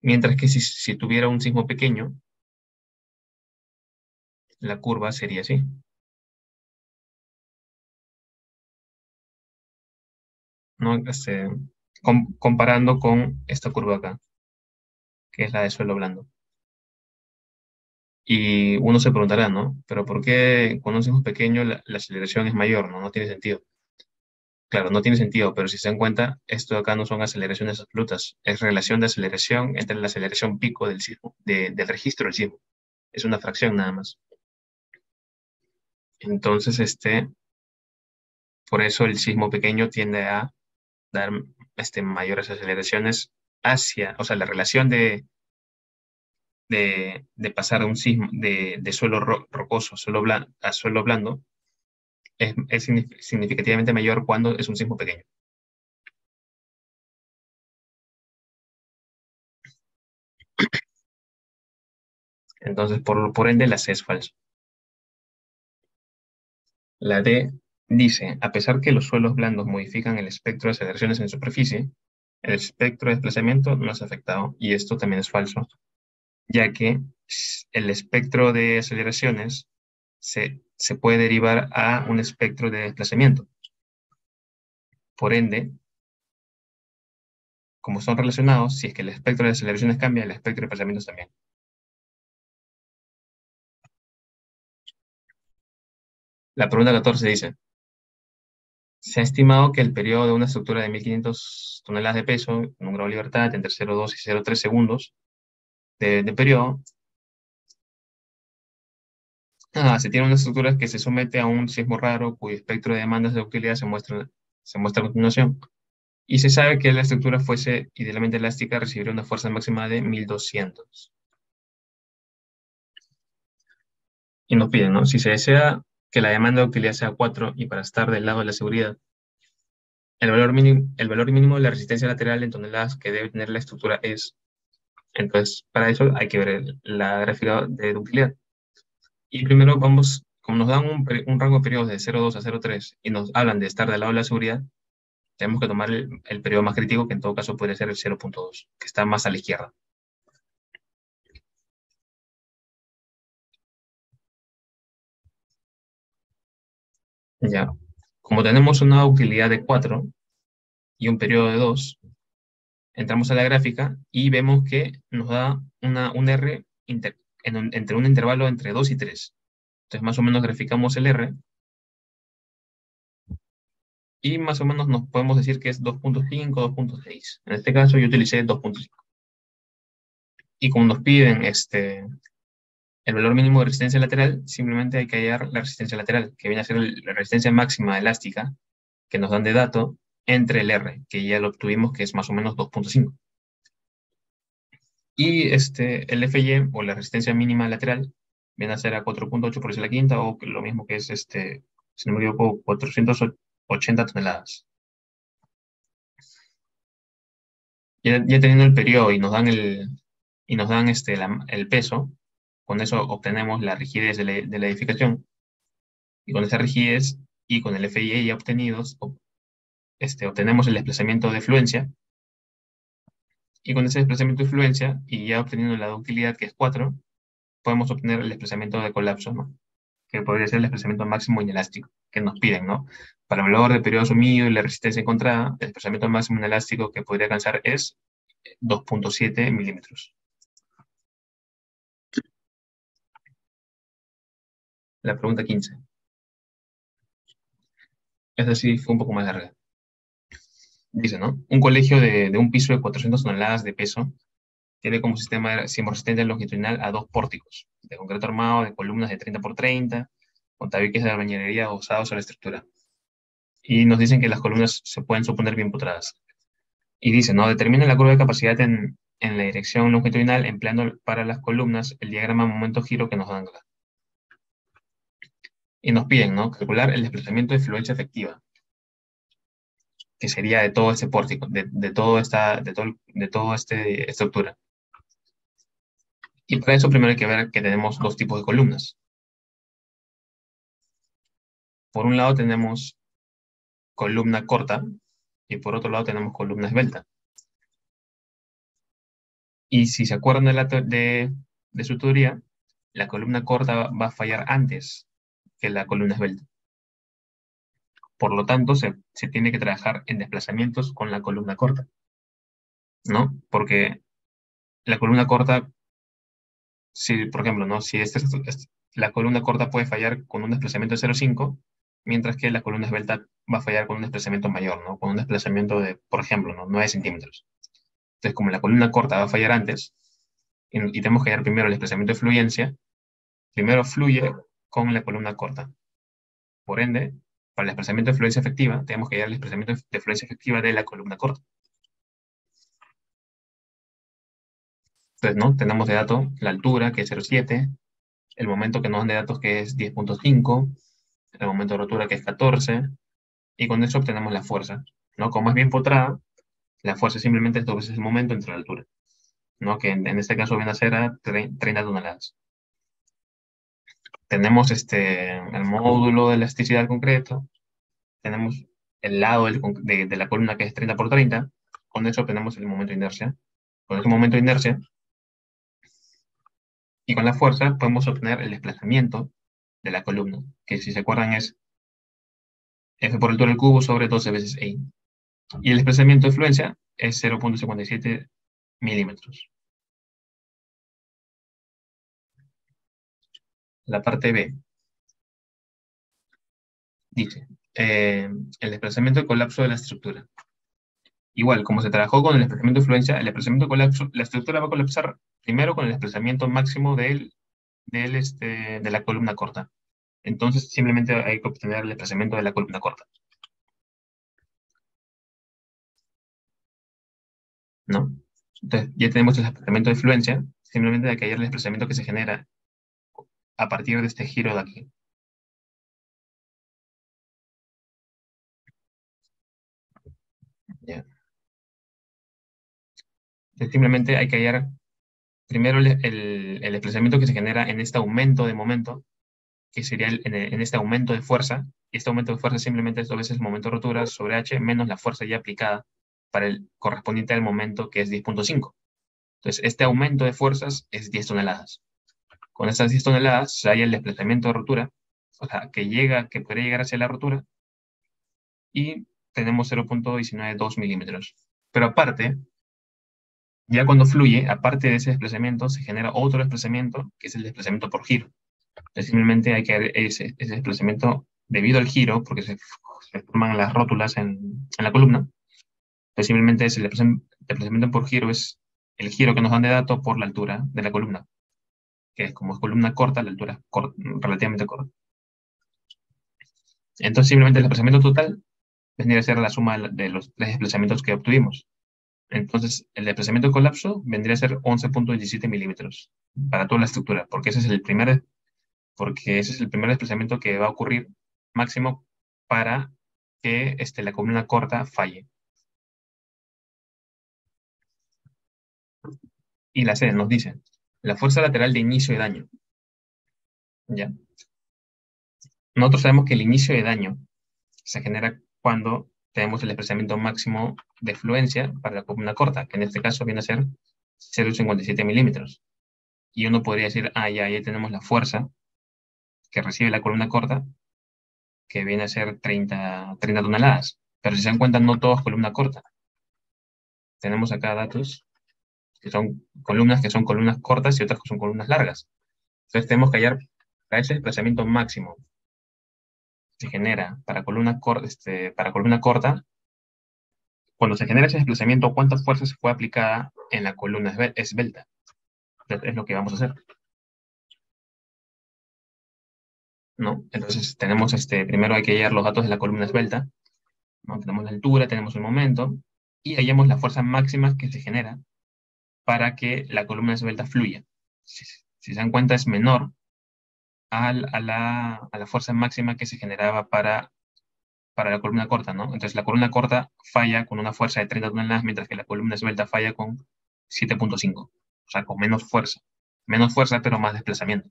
Mientras que si tuviera un sismo pequeño, la curva sería así, ¿no? Comparando con esta curva acá, que es la de suelo blando. Y uno se preguntará, ¿no? ¿Pero por qué con un sismo pequeño la aceleración es mayor? ¿No? No tiene sentido. Claro, no tiene sentido, pero si se dan cuenta, esto acá no son aceleraciones absolutas, es relación de aceleración entre la aceleración pico del sismo, del registro del sismo. Es una fracción nada más. Entonces, por eso el sismo pequeño tiende a dar mayores aceleraciones o sea, la relación de pasar de un sismo de suelo rocoso a suelo blando es significativamente mayor cuando es un sismo pequeño. Entonces, por ende, la C es falso. La D dice, a pesar que los suelos blandos modifican el espectro de aceleraciones en superficie, el espectro de desplazamiento no es afectado, y esto también es falso, ya que el espectro de aceleraciones se puede derivar a un espectro de desplazamiento. Por ende, como son relacionados, si es que el espectro de aceleraciones cambia, el espectro de desplazamientos también. La pregunta 14 dice, se ha estimado que el periodo de una estructura de 1500 toneladas de peso, en un grado de libertad, entre 0,2 y 0,3 segundos de periodo, se tiene una estructura que se somete a un sismo raro cuyo espectro de demandas de utilidad se muestra a continuación. Y se sabe que la estructura fuese idealmente elástica, recibiría una fuerza máxima de 1200. Y nos piden, ¿no? Si se desea que la demanda de utilidad sea 4 y para estar del lado de la seguridad, el valor mínimo de la resistencia lateral en toneladas que debe tener la estructura es. Entonces, para eso hay que ver la gráfica de utilidad. Y primero vamos, como nos dan un rango de periodos de 0,2 a 0,3 y nos hablan de estar del lado de la seguridad, tenemos que tomar el periodo más crítico, que en todo caso puede ser el 0,2, que está más a la izquierda. Ya. Como tenemos una utilidad de 4 y un periodo de 2, entramos a la gráfica y vemos que nos da un R entre un intervalo entre 2 y 3. Entonces, más o menos graficamos el R y más o menos nos podemos decir que es 2.5, 2.6. En este caso yo utilicé 2.5. Y como nos piden el valor mínimo de resistencia lateral, simplemente hay que hallar la resistencia lateral, que viene a ser la resistencia máxima elástica que nos dan de dato entre el R, que ya lo obtuvimos, que es más o menos 2.5. Y el FY, o la resistencia mínima lateral, viene a ser a 4.8 por eso la quinta, o lo mismo que es, si no me equivoco, 480 toneladas. Ya teniendo el periodo y nos dan el peso, con eso obtenemos la rigidez de la edificación, y con esa rigidez y con el FIE ya obtenidos, obtenemos el desplazamiento de fluencia, y con ese desplazamiento de fluencia, y ya obteniendo la ductilidad, que es 4, podemos obtener el desplazamiento de colapso, ¿no? Que podría ser el desplazamiento máximo inelástico, que nos piden, ¿no? Para el valor de periodo asumido y la resistencia encontrada, el desplazamiento máximo inelástico que podría alcanzar es 2.7 milímetros. La pregunta 15. Esta sí fue un poco más larga. Dice, ¿no? Un colegio de un piso de 400 toneladas de peso tiene como sistema semiresistente longitudinal a 2 pórticos de concreto armado de columnas de 30 por 30, con tabiques de albañilería adosados a la estructura. Y nos dicen que las columnas se pueden suponer bien empotradas. Y dice, ¿no? Determina la curva de capacidad en la dirección longitudinal empleando para las columnas el diagrama momento-giro que nos dan acá. Y nos piden, ¿no? Calcular el desplazamiento de fluencia efectiva, que sería de todo este pórtico, de toda esta estructura. Y para eso primero hay que ver que tenemos dos tipos de columnas. Por un lado tenemos columna corta y por otro lado tenemos columna esbelta. Y si se acuerdan de su teoría, la columna corta va a fallar antes que la columna esbelta. Por lo tanto, se tiene que trabajar en desplazamientos con la columna corta, ¿no? Porque la columna corta, si, por ejemplo, ¿no? Si la columna corta puede fallar con un desplazamiento de 0,5, mientras que la columna esbelta va a fallar con un desplazamiento mayor, ¿no? Con un desplazamiento de, por ejemplo, ¿no? 9 centímetros. Entonces, como la columna corta va a fallar antes, y tenemos que hallar primero el desplazamiento de fluencia, primero fluye con la columna corta. Por ende, para el desplazamiento de fluencia efectiva, tenemos que hallar el desplazamiento de fluencia efectiva de la columna corta. Entonces, ¿no? Tenemos de dato la altura, que es 0,7, el momento que nos dan de datos, que es 10.5, el momento de rotura, que es 14, y con eso obtenemos la fuerza, ¿no? Como es bien empotrada, la fuerza simplemente es 2 veces el momento entre la altura, ¿no? Que en este caso viene a ser a 30 toneladas. Tenemos el módulo de elasticidad del concreto, tenemos el lado de la columna, que es 30 por 30, con eso obtenemos el momento de inercia. Con ese momento de inercia y con la fuerza podemos obtener el desplazamiento de la columna, que si se acuerdan es F por altura al cubo sobre 12 veces E. Y el desplazamiento de fluencia es 0.57 milímetros. La parte B dice, el desplazamiento de colapso de la estructura. Igual, como se trabajó con el desplazamiento de fluencia, el desplazamiento de colapso, la estructura va a colapsar primero con el desplazamiento máximo de la columna corta. Entonces, simplemente hay que obtener el desplazamiento de la columna corta, ¿no? Entonces, ya tenemos el desplazamiento de fluencia, simplemente hay que hallar el desplazamiento que se genera a partir de este giro de aquí. ¿Ya? Entonces, simplemente hay que hallar primero el desplazamiento que se genera en este aumento de momento, que sería en este aumento de fuerza, y este aumento de fuerza simplemente es 2 veces el momento de rotura sobre H menos la fuerza ya aplicada para el correspondiente al momento, que es 10.5. Entonces, este aumento de fuerzas es 10 toneladas. Con estas 10 toneladas se halla el desplazamiento de rotura, o sea, que podría llegar hacia la rotura, y tenemos 0.192 milímetros. Pero aparte, ya cuando fluye, aparte de ese desplazamiento, se genera otro desplazamiento, que es el desplazamiento por giro. Entonces, simplemente hay que ver ese desplazamiento debido al giro, porque se se forman las rótulas en la columna. Entonces simplemente es el desplazamiento por giro es el giro que nos dan de dato por la altura de la columna, que es como es columna corta, la altura es relativamente corta. Entonces simplemente el desplazamiento total vendría a ser la suma de los tres desplazamientos que obtuvimos. Entonces el desplazamiento de colapso vendría a ser 11.17 milímetros para toda la estructura, porque ese es el primer desplazamiento que va a ocurrir máximo para que la columna corta falle. Y la C nos dice, la fuerza lateral de inicio de daño. ¿Ya? Nosotros sabemos que el inicio de daño se genera cuando tenemos el desplazamiento máximo de fluencia para la columna corta, que en este caso viene a ser 0,57 milímetros. Y uno podría decir, ya tenemos la fuerza que recibe la columna corta, que viene a ser 30 toneladas. Pero si se dan cuenta, no todo es columna corta. Tenemos acá datos que son columnas cortas y otras que son columnas largas. Entonces tenemos que hallar para ese desplazamiento máximo que se genera para columna corta, cuando se genera ese desplazamiento, ¿cuánta fuerza se fue aplicada en la columna esbelta? Entonces, es lo que vamos a hacer, ¿no? Entonces tenemos, primero hay que hallar los datos de la columna esbelta, ¿no? Tenemos la altura, tenemos el momento, y hallamos la fuerza máxima que se genera para que la columna esbelta fluya. Si se dan cuenta, es menor a la fuerza máxima que se generaba para la columna corta, ¿no? Entonces la columna corta falla con una fuerza de 30 toneladas, mientras que la columna esbelta falla con 7.5, o sea, con menos fuerza. Menos fuerza, pero más desplazamiento.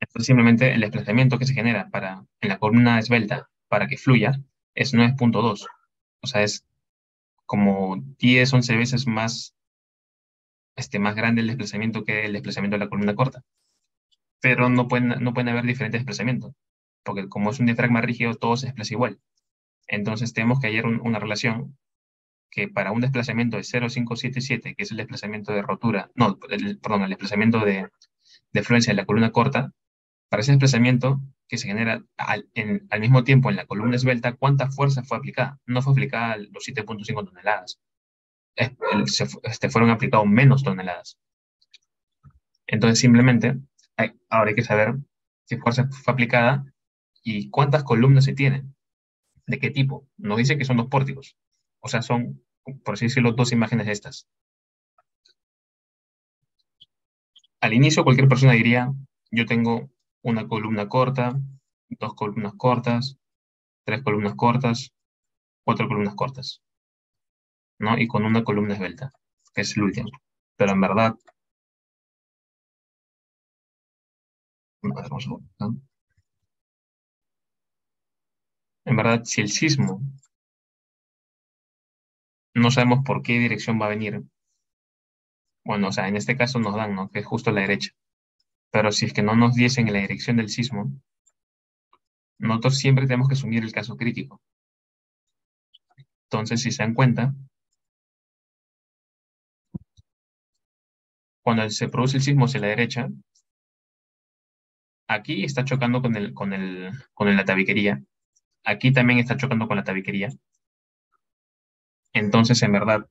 Entonces simplemente el desplazamiento que se genera en la columna esbelta para que fluya es 9.2. O sea, es como 10, 11 veces más grande el desplazamiento que el desplazamiento de la columna corta. Pero no pueden haber diferentes desplazamientos, porque como es un diafragma rígido, todo se desplaza igual. Entonces tenemos que hallar una relación que para un desplazamiento de 0,577, que es el desplazamiento de rotura, el desplazamiento de fluencia de la columna corta, para ese desplazamiento que se genera al mismo tiempo en la columna esbelta, ¿cuánta fuerza fue aplicada? No fue aplicada los 7.5 toneladas. Fueron aplicados menos toneladas. Entonces simplemente ahora hay que saber qué fuerza fue aplicada y cuántas columnas se tienen. ¿De qué tipo? Nos dice que son dos pórticos. O sea, son, por así decirlo, dos imágenes de estas. Al inicio cualquier persona diría, yo tengo una columna corta, dos columnas cortas, tres columnas cortas, cuatro columnas cortas, ¿no? Y con una columna esbelta, que es el último. Pero en verdad, ¿no? En verdad, si el sismo no sabemos por qué dirección va a venir, bueno, o sea, en este caso nos dan, ¿no? Que es justo a la derecha. Pero si es que no nos diesen la dirección del sismo, nosotros siempre tenemos que asumir el caso crítico. Entonces, si se dan cuenta, cuando se produce el sismo hacia la derecha, aquí está chocando con la tabiquería. Aquí también está chocando con la tabiquería. Entonces, en verdad,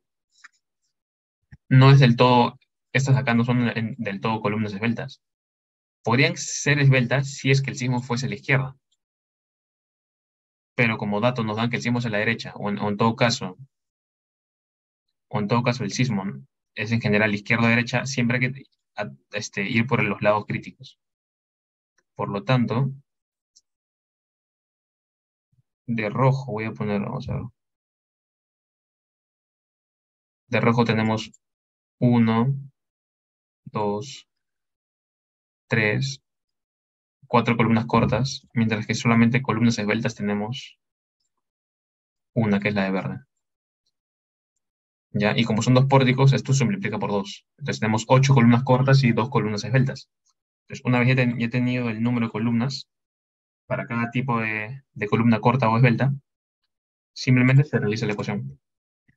no es del todo, estas acá no son del todo columnas esbeltas. Podrían ser esbeltas si es que el sismo fuese a la izquierda. Pero como dato nos dan que el sismo es a la derecha, o en todo caso el sismo es en general izquierda-derecha, siempre hay que ir por los lados críticos. Por lo tanto, de rojo voy a poner, vamos a ver. De rojo tenemos 1, 2, 3, 4 columnas cortas, mientras que solamente columnas esbeltas tenemos una, que es la de verde. ¿Ya? Y como son dos pórticos, esto se multiplica por 2. Entonces tenemos 8 columnas cortas y 2 columnas esbeltas. Entonces, una vez ya he tenido el número de columnas para cada tipo de columna corta o esbelta, simplemente se realiza la ecuación.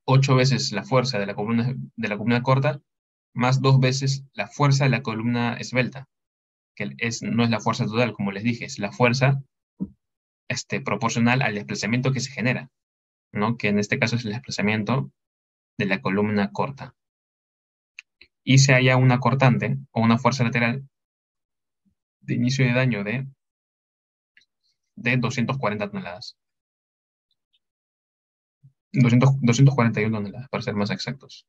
8 veces la fuerza de la columna corta más 2 veces la fuerza de la columna esbelta, que no es la fuerza total, como les dije, es la fuerza proporcional al desplazamiento que se genera, ¿no? Que en este caso es el desplazamiento de la columna corta. Y se halla una cortante o una fuerza lateral de inicio de daño de 240 toneladas. 241 toneladas, para ser más exactos.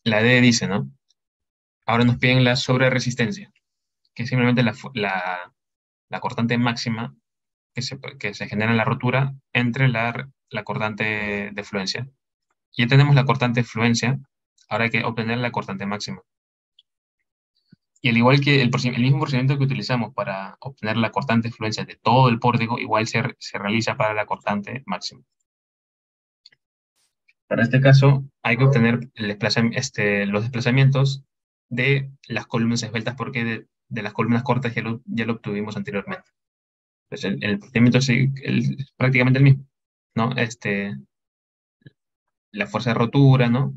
La D dice, ¿no? Ahora nos piden la sobreresistencia, que es simplemente la cortante máxima que se genera en la rotura entre la cortante de fluencia. Ya tenemos la cortante de fluencia, ahora hay que obtener la cortante máxima. Y al igual que el mismo procedimiento que utilizamos para obtener la cortante de fluencia de todo el pórtico, igual se realiza para la cortante máxima. Para este caso, hay que obtener los desplazamientos de las columnas esbeltas, porque de las columnas cortas ya lo obtuvimos anteriormente. Pues el procedimiento es prácticamente el mismo, ¿no? La fuerza de rotura, ¿no?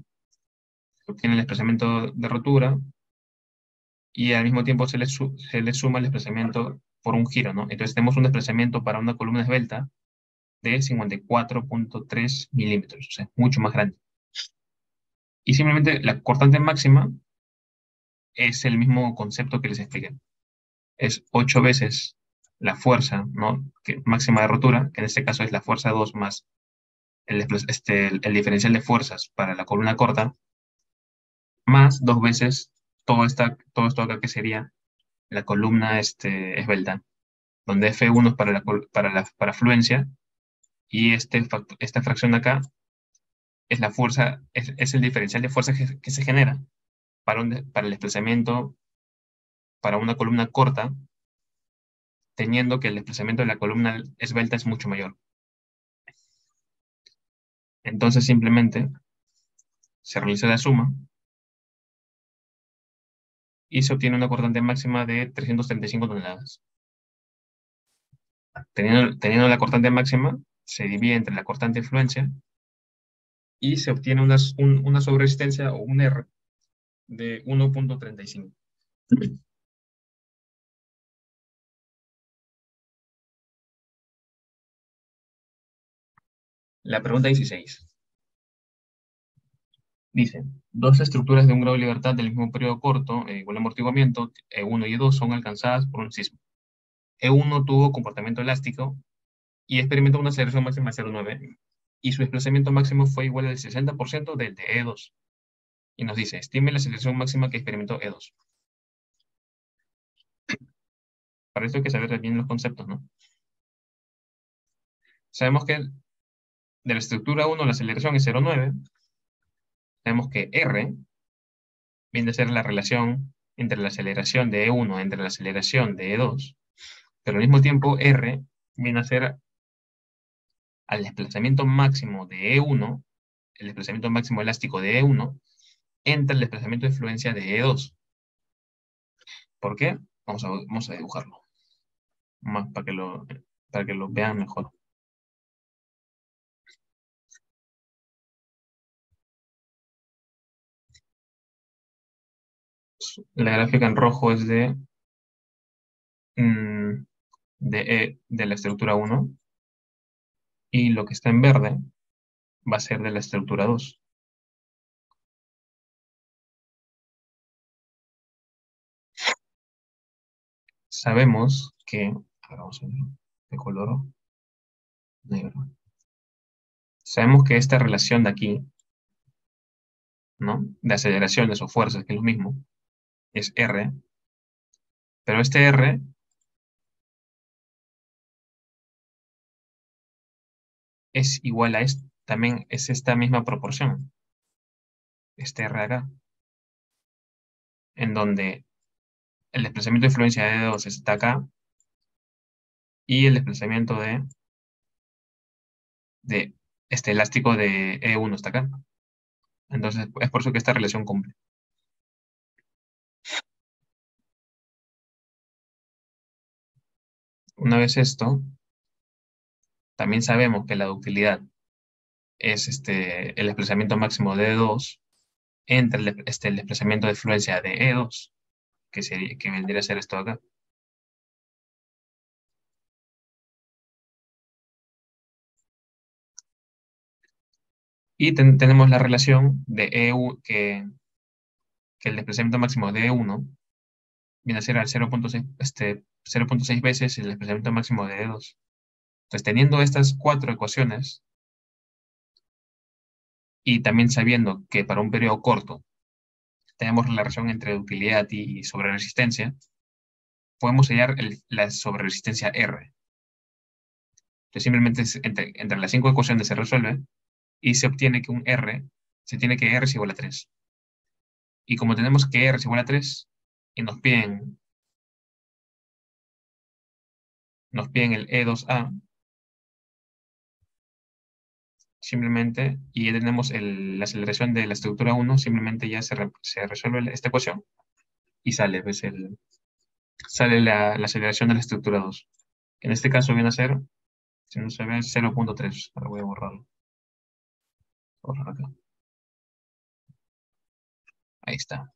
Se obtiene el desplazamiento de rotura y al mismo tiempo se le suma el desplazamiento por un giro, ¿no? Entonces tenemos un desplazamiento para una columna esbelta de 54.3 milímetros, o sea, mucho más grande. Y simplemente la cortante máxima es el mismo concepto que les expliqué. Es 8 veces la fuerza, ¿no? Máxima de rotura, que en este caso es la fuerza 2 más el diferencial de fuerzas para la columna corta, más 2 veces todo esto acá que sería la columna esbelta, donde F1 es para fluencia y esta fracción de acá es la fuerza, es el diferencial de fuerza que se genera para el desplazamiento para una columna corta, teniendo que el desplazamiento de la columna esbelta es mucho mayor. Entonces simplemente se realiza la suma y se obtiene una cortante máxima de 335 toneladas. Teniendo la cortante máxima, se divide entre la cortante de fluencia y se obtiene una sobreresistencia o un R de 1.35. La pregunta 16. Dice, dos estructuras de un grado de libertad del mismo periodo corto, igual amortiguamiento, E1 y E2, son alcanzadas por un sismo. E1 tuvo comportamiento elástico y experimentó una aceleración máxima de 0,9 y su desplazamiento máximo fue igual al 60% del de E2. Y nos dice, estime la aceleración máxima que experimentó E2. Para esto hay que saber bien los conceptos, ¿no? Sabemos que de la estructura 1 la aceleración es 0,9. Sabemos que R viene a ser la relación entre la aceleración de E1 entre la aceleración de E2, pero al mismo tiempo R viene a ser al desplazamiento máximo de E1, el desplazamiento máximo elástico de E1, entre el desplazamiento de fluencia de E2. ¿Por qué? Vamos a dibujarlo más para que lo vean mejor. La gráfica en rojo es mm, de la estructura 1 y lo que está en verde va a ser de la estructura 2. Sabemos que, ahora vamos a ver, de color negro. Sabemos que esta relación de aquí, ¿no? De aceleraciones o fuerzas, que es lo mismo, es R, pero este R es igual a también es esta misma proporción, este R acá, en donde el desplazamiento de influencia de E2 está acá y el desplazamiento de este elástico de E1 está acá. Entonces, es por eso que esta relación cumple. Una vez esto, también sabemos que la ductilidad es el desplazamiento máximo de E2 entre el desplazamiento de fluencia de E2, que vendría a ser esto acá. Y tenemos la relación de EU, que el desplazamiento máximo de E1 viene a ser al 0.6 veces el desplazamiento máximo de E2. Entonces, teniendo estas cuatro ecuaciones, y también sabiendo que para un periodo corto tenemos la relación entre utilidad y sobreresistencia, podemos hallar la sobreresistencia R. Entonces, simplemente entre las cinco ecuaciones se resuelve y se obtiene que se tiene que R es igual a 3. Y como tenemos que R es igual a 3, y nos piden el E2A, simplemente, y ya tenemos la aceleración de la estructura 1, simplemente ya se resuelve esta ecuación y sale, pues, sale la aceleración de la estructura 2. En este caso viene a ser, si no se ve, 0.3. Ahora voy a borrarlo. Borrar acá. Ahí está.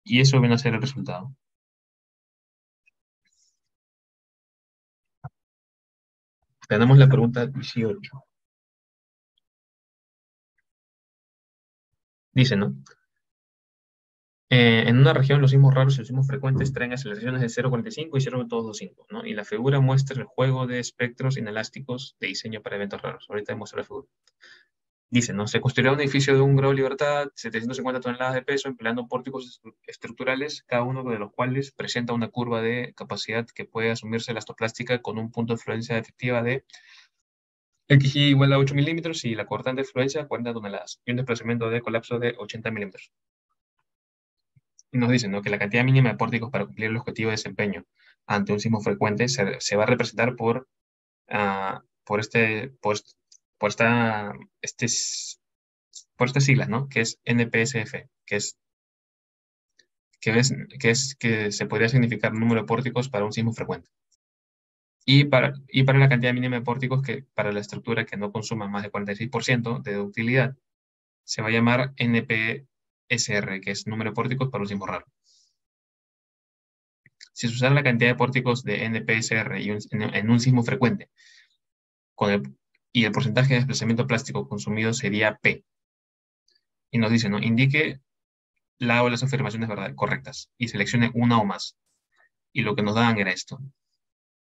Y eso viene a ser el resultado. Tenemos la pregunta 18. Dice, ¿no? En una región los sismos raros y los sismos frecuentes traen aceleraciones de 0,45 y 0,225, ¿no? Y la figura muestra el juego de espectros inelásticos de diseño para eventos raros. Ahorita muestro la figura. Dice, ¿no? Se construirá un edificio de un grado de libertad, 750 toneladas de peso, empleando pórticos estructurales, cada uno de los cuales presenta una curva de capacidad que puede asumirse elastoplástica con un punto de fluencia efectiva de XY igual a 8 milímetros y la cortante de fluencia 40 toneladas y un desplazamiento de colapso de 80 milímetros. Y nos dicen, ¿no?, que la cantidad mínima de pórticos para cumplir el objetivo de desempeño ante un sismo frecuente se va a representar por estas siglas, ¿no? Que es NPSF, que se podría significar número de pórticos para un sismo frecuente. Y para la cantidad mínima de pórticos que para la estructura que no consuma más de 46% de utilidad, se va a llamar NPSR, que es número de pórticos para un sismo raro. Si se usara la cantidad de pórticos de NPSR en un sismo frecuente, y el porcentaje de desplazamiento plástico consumido sería P. Y nos dice, ¿no? Indique la o las afirmaciones correctas y seleccione una o más. Y lo que nos daban era esto,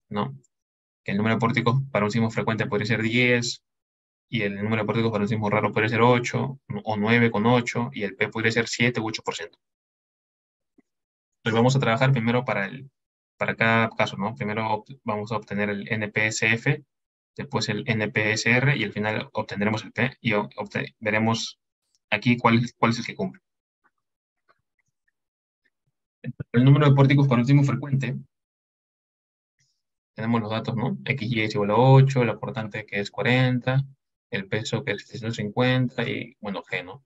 ¿no? Que el número de pórticos para un sismo frecuente podría ser 10, y el número de pórticos para un sismo raro podría ser 8, o 9,8, y el P podría ser 7 u 8%. Entonces vamos a trabajar primero para cada caso, ¿no? Primero vamos a obtener el NPSF, después el NPSR, y al final obtendremos el P, y veremos aquí cuál es el que cumple. El número de pórticos para un sismo frecuente, tenemos los datos, ¿no? XY es igual a 8, la cortante que es 40, el peso que es 650 y, bueno, G, ¿no?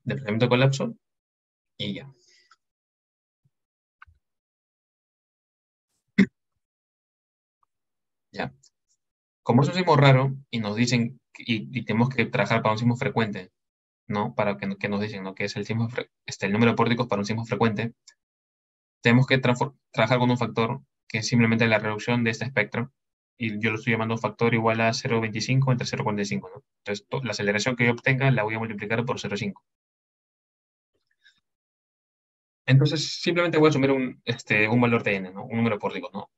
Desplazamiento de colapso y ya. Ya. Como es un sismo raro y nos dicen, y tenemos que trabajar para un sismo frecuente, ¿no? Para que nos dicen, ¿no?, que es el número de pórticos para un sismo frecuente, tenemos que trabajar con un factor que es simplemente la reducción de este espectro, y yo lo estoy llamando factor igual a 0,25 entre 0,45, ¿no? Entonces, la aceleración que yo obtenga la voy a multiplicar por 0,5. Entonces, simplemente voy a asumir un valor de n, ¿no? Un número de pórticos, ¿no?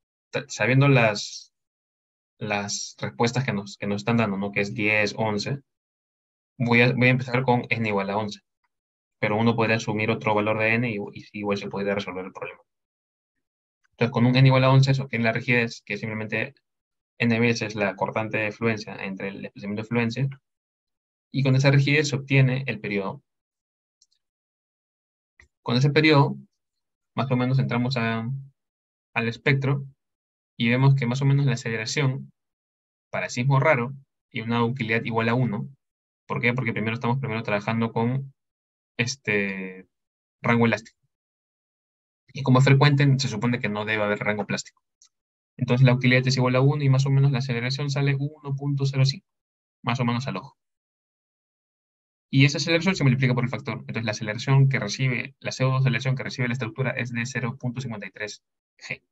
Sabiendo las respuestas que nos están dando, ¿no?, que es 10, 11, voy a empezar con n igual a 11. Pero uno podría asumir otro valor de n y igual se podría resolver el problema. Entonces, con un n igual a 11 se obtiene la rigidez, que simplemente n veces la cortante de fluencia entre el desplazamiento de fluencia, y con esa rigidez se obtiene el periodo. Con ese periodo, más o menos entramos al espectro y vemos que más o menos la aceleración para sismo raro y una utilidad igual a 1. ¿Por qué? Porque estamos trabajando con este rango elástico. Y como es frecuente, se supone que no debe haber rango plástico. Entonces la utilidad es igual a 1 y más o menos la aceleración sale 1.05, más o menos al ojo. Y esa aceleración se multiplica por el factor. Entonces la aceleración que recibe, la pseudo-aceleración que recibe la estructura es de 0.53 g.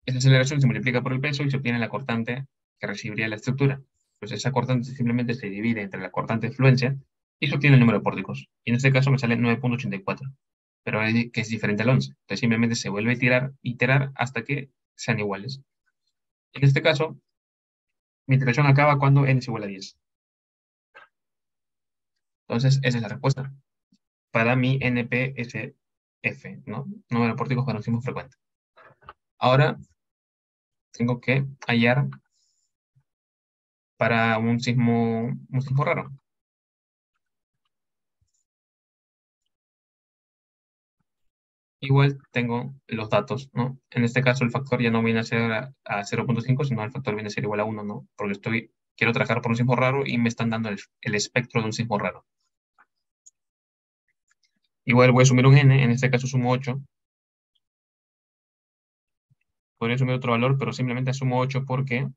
Esa aceleración se multiplica por el peso y se obtiene la cortante que recibiría la estructura. Pues esa cortante simplemente se divide entre la cortante de fluencia y se obtiene el número de pórticos. Y en este caso me sale 9.84, pero que es diferente al 11. Entonces simplemente se vuelve a iterar hasta que sean iguales. En este caso, mi iteración acaba cuando n es igual a 10. Entonces, esa es la respuesta para mi NPSF, ¿no? Número de pórticos para un sismo frecuente. Ahora tengo que hallar para un sismo raro. Igual tengo los datos, ¿no? En este caso el factor ya no viene a ser a 0.5, sino el factor viene a ser igual a 1, ¿no? Porque quiero trabajar por un sismo raro y me están dando el espectro de un sismo raro. Igual voy a sumir un n, en este caso sumo 8. Podría sumir otro valor, pero simplemente sumo 8 porque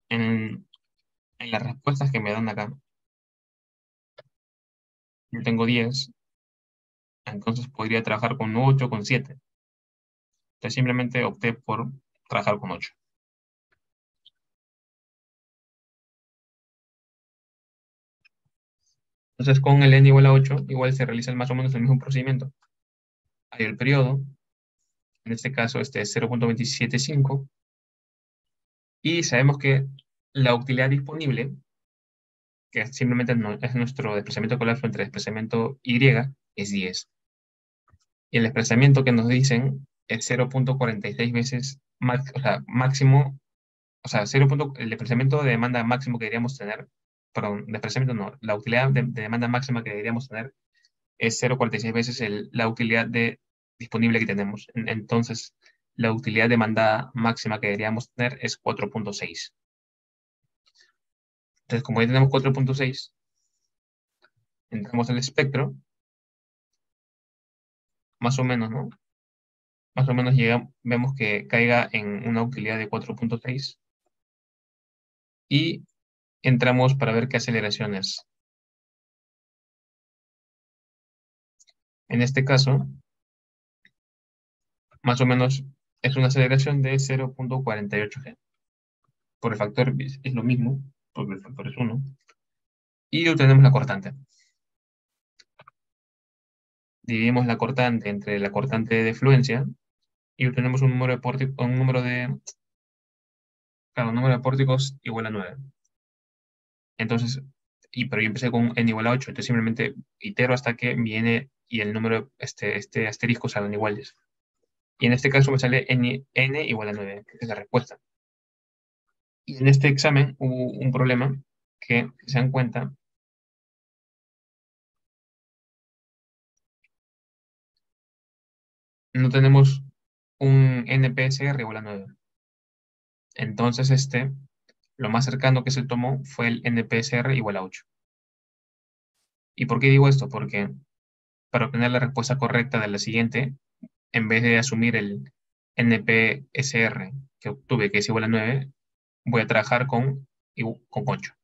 en, en las respuestas que me dan acá, yo tengo 10, entonces podría trabajar con 8, con 7. Entonces simplemente opté por trabajar con 8. Entonces con el n igual a 8, igual se realiza más o menos el mismo procedimiento. Hay el periodo, en este caso este es 0.275, y sabemos que la utilidad disponible, que simplemente es nuestro desplazamiento de colapso entre desplazamiento y, es 10. Y el desplazamiento que nos dicen es 0.46 veces o sea, máximo, o sea, el desplazamiento de demanda máximo que deberíamos tener, perdón, desplazamiento no, la utilidad de demanda máxima que deberíamos tener es 0.46 veces la utilidad disponible que tenemos. Entonces, la utilidad demandada máxima que deberíamos tener es 4.6. Entonces, como ya tenemos 4.6, entramos al espectro, más o menos, ¿no? Más o menos vemos que caiga en una utilidad de 4.6 y entramos para ver qué aceleraciones. En este caso, más o menos es una aceleración de 0.48 g. Por el factor es lo mismo, porque el factor es 1. Y obtenemos la cortante. Dividimos la cortante entre la cortante de fluencia y obtenemos un número de pórticos, claro, un número de pórticos igual a 9. Entonces, pero yo empecé con n igual a 8, entonces simplemente itero hasta que mi n y el número, este asterisco salgan iguales. Y en este caso me sale n igual a 9, que es la respuesta. Y en este examen hubo un problema que, si se dan cuenta, no tenemos un NPSR igual a 9. Entonces, lo más cercano que se tomó fue el NPSR igual a 8. ¿Y por qué digo esto? Porque para obtener la respuesta correcta de la siguiente, en vez de asumir el NPSR que obtuve, que es igual a 9, voy a trabajar con 8.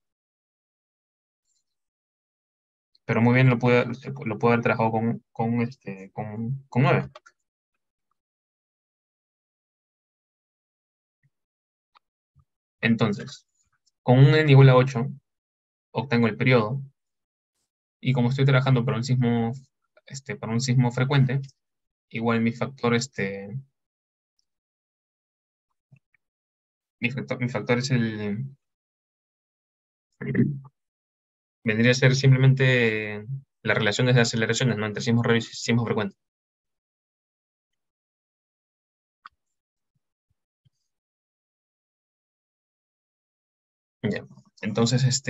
Pero muy bien lo puedo haber trabajado con 9. Entonces, con un n igual a 8, obtengo el periodo, y como estoy trabajando para un sismo frecuente, igual mi factor es vendría a ser simplemente las relaciones de aceleraciones, ¿no? Entre sismos raros y sismos frecuentes. Ya. Entonces,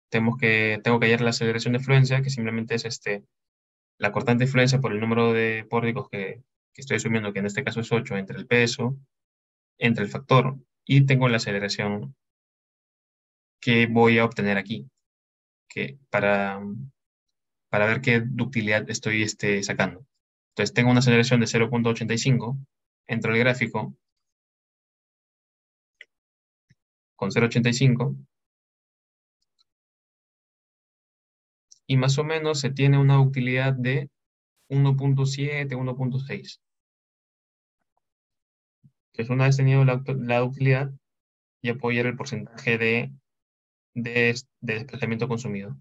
tengo que hallar la aceleración de fluencia, que simplemente es la cortante de fluencia por el número de pórticos que estoy asumiendo, que en este caso es 8, entre el peso, entre el factor, y tengo la aceleración que voy a obtener aquí, que para ver qué ductilidad estoy sacando. Entonces tengo una aceleración de 0.85, entro al gráfico con 0.85 y más o menos se tiene una ductilidad de 1.7, 1.6. Entonces, una vez tenido la ductilidad, ya puedo hallar el porcentaje de desplazamiento consumido.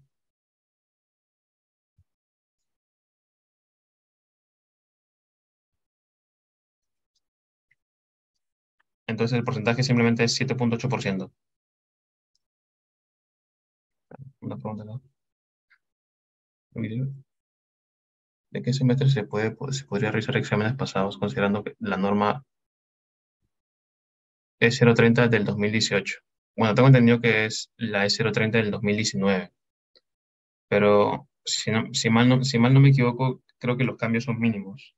Entonces, el porcentaje simplemente es 7.8%. Una pregunta, ¿no? ¿De qué semestre se podría realizar exámenes pasados considerando que la norma E030 del 2018? Bueno, tengo entendido que es la E030 del 2019, pero si mal no me equivoco, creo que los cambios son mínimos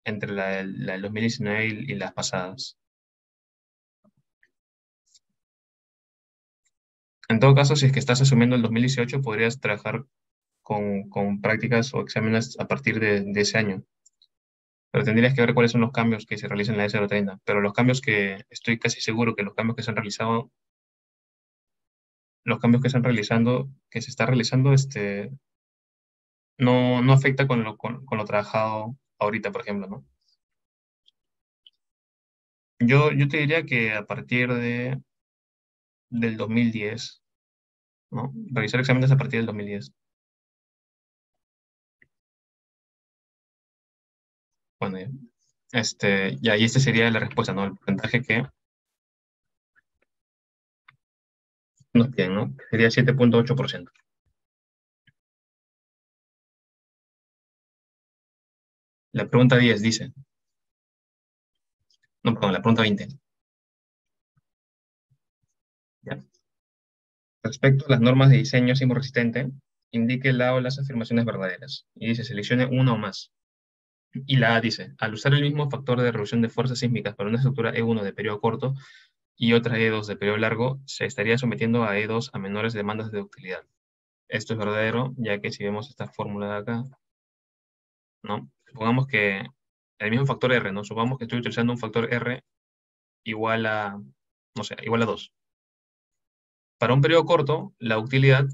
entre la del 2019 y las pasadas. En todo caso, si es que estás asumiendo el 2018, podrías trabajar con prácticas o exámenes a partir de ese año. Pero tendrías que ver cuáles son los cambios que se realizan en la E030. Pero los cambios que estoy casi seguro que los cambios que se han realizado, los cambios que se han realizando, que se está realizando, no afecta con lo trabajado ahorita, por ejemplo, ¿no? Yo te diría que a partir del 2010, ¿no? Realizar exámenes a partir del 2010. Bueno, ya. Y esta sería la respuesta, ¿no? El porcentaje que nos piden, ¿no? Sería 7.8%. La pregunta 10 dice, no, perdón, la pregunta 20. ¿Ya? Respecto a las normas de diseño sismorresistente, indique el lado las afirmaciones verdaderas. Y dice, seleccione una o más. Y la A dice, al usar el mismo factor de reducción de fuerzas sísmicas para una estructura E1 de periodo corto y otra E2 de periodo largo, se estaría sometiendo a E2 a menores demandas de ductilidad. Esto es verdadero, ya que si vemos esta fórmula de acá, ¿no? Supongamos que el mismo factor R, ¿no? Supongamos que estoy utilizando un factor R igual a, no sé, igual a 2. Para un periodo corto, la utilidad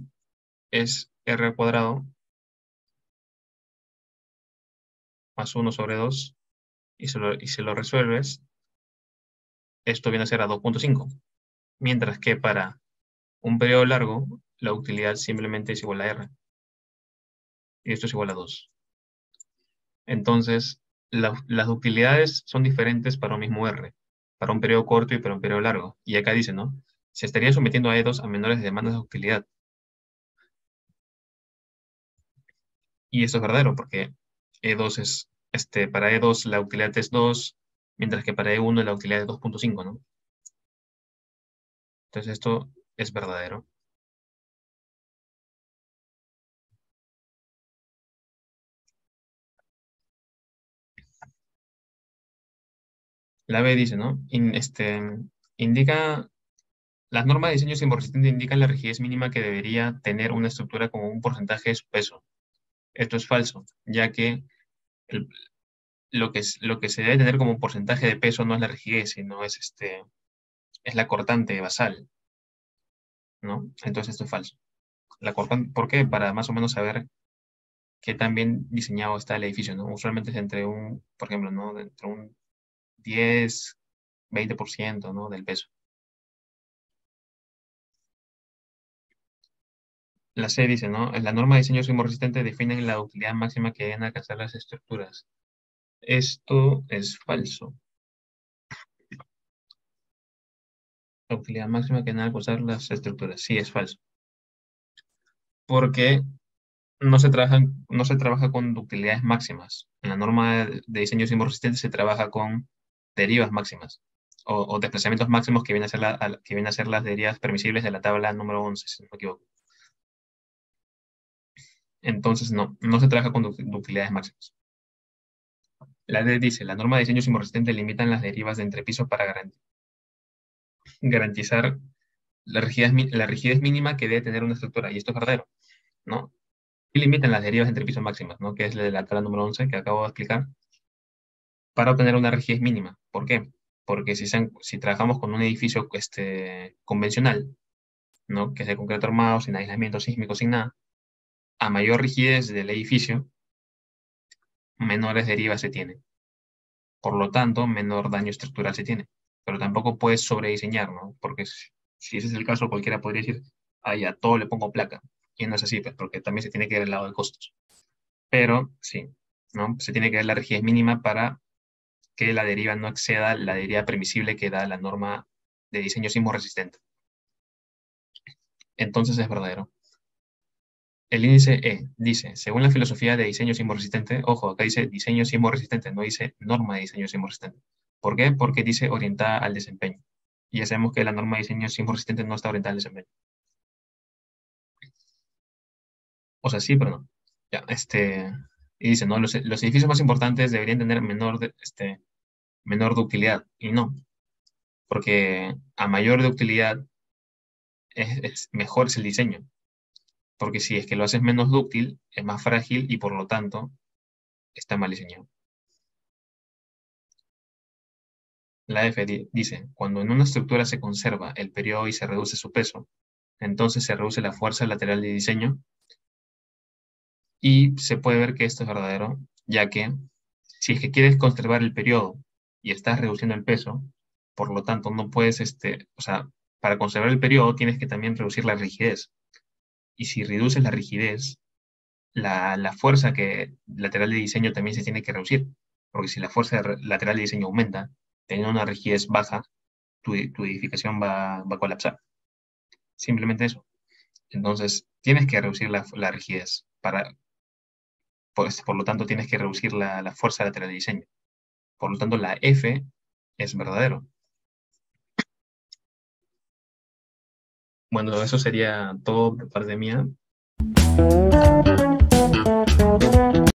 es R al cuadrado más 1/2, y se lo resuelves, esto viene a ser a 2.5. Mientras que para un periodo largo, la utilidad simplemente es igual a R, y esto es igual a 2. Entonces, las utilidades son diferentes para un mismo R, para un periodo corto y para un periodo largo. Y acá dice, ¿no? Se estaría sometiendo a E2 a menores demandas de utilidad. Y esto es verdadero, porque E2 para E2 la utilidad es 2, mientras que para E1 la utilidad es 2.5, ¿no? Entonces esto es verdadero. La B dice, ¿no? Indica, las normas de diseño sismorresistente indican la rigidez mínima que debería tener una estructura como un porcentaje de su peso. Esto es falso, ya que el- lo que se debe tener como un porcentaje de peso no es la rigidez, sino es la cortante basal, ¿no? Entonces esto es falso. La cortante, ¿por qué? Para más o menos saber qué tan bien diseñado está el edificio, ¿no? Usualmente es por ejemplo, ¿no? Entre un 10, 20%, ¿no? Del peso. La C dice, ¿no? La norma de diseño sismorresistente define la utilidad máxima que deben alcanzar las estructuras. Esto es falso. La utilidad máxima que deben alcanzar las estructuras. Sí, es falso. Porque no se trabaja con utilidades máximas. En la norma de diseño sismorresistente se trabaja con derivas máximas o desplazamientos máximos que vienen a ser que vienen a ser las derivas permisibles de la tabla número 11, si no me equivoco. Entonces, no se trabaja con utilidades máximas. La D dice, la norma de diseño sismorresistente limitan las derivas de entrepiso para garantizar la rigidez mínima que debe tener una estructura. Y esto es verdadero, ¿no? Y limitan las derivas de entrepiso máximas, ¿no? Que es la de la tabla número 11 que acabo de explicar, para obtener una rigidez mínima. ¿Por qué? Porque si trabajamos con un edificio convencional, ¿no? Que es de concreto armado, sin aislamiento sísmico, sin nada, a mayor rigidez del edificio, menores derivas se tienen. Por lo tanto, menor daño estructural se tiene. Pero tampoco puedes sobrediseñar, ¿no? Porque si ese es el caso, cualquiera podría decir, a todo le pongo placa. Y no es así, pues, porque también se tiene que ver el lado de costos. Pero sí, ¿no? Se tiene que ver la rigidez mínima para que la deriva no exceda la deriva permisible que da la norma de diseño sismo resistente. Entonces es verdadero. El índice E dice, según la filosofía de diseño sismo resistente, ojo, acá dice diseño sismo resistente, no dice norma de diseño sismo resistente. ¿Por qué? Porque dice orientada al desempeño. Y ya sabemos que la norma de diseño sismo resistente no está orientada al desempeño. O sea, sí, pero no. Ya, y dice, ¿no? Los edificios más importantes deberían tener menor ductilidad. Y no, porque a mayor ductilidad mejor es el diseño. Porque si es que lo haces menos dúctil, es más frágil y por lo tanto está mal diseñado. La F dice, cuando en una estructura se conserva el periodo y se reduce su peso, entonces se reduce la fuerza lateral de diseño y se puede ver que esto es verdadero, ya que si es que quieres conservar el periodo y estás reduciendo el peso, por lo tanto no puedes, o sea, para conservar el periodo tienes que también reducir la rigidez. Y si reduces la rigidez, la fuerza lateral de diseño también se tiene que reducir, porque si la fuerza lateral de diseño aumenta, teniendo una rigidez baja, tu edificación va a colapsar. Simplemente eso. Entonces, tienes que reducir la rigidez. Pues, por lo tanto, tienes que reducir la fuerza lateral de diseño. Por lo tanto, la F es verdadero. Bueno, eso sería todo de parte mía.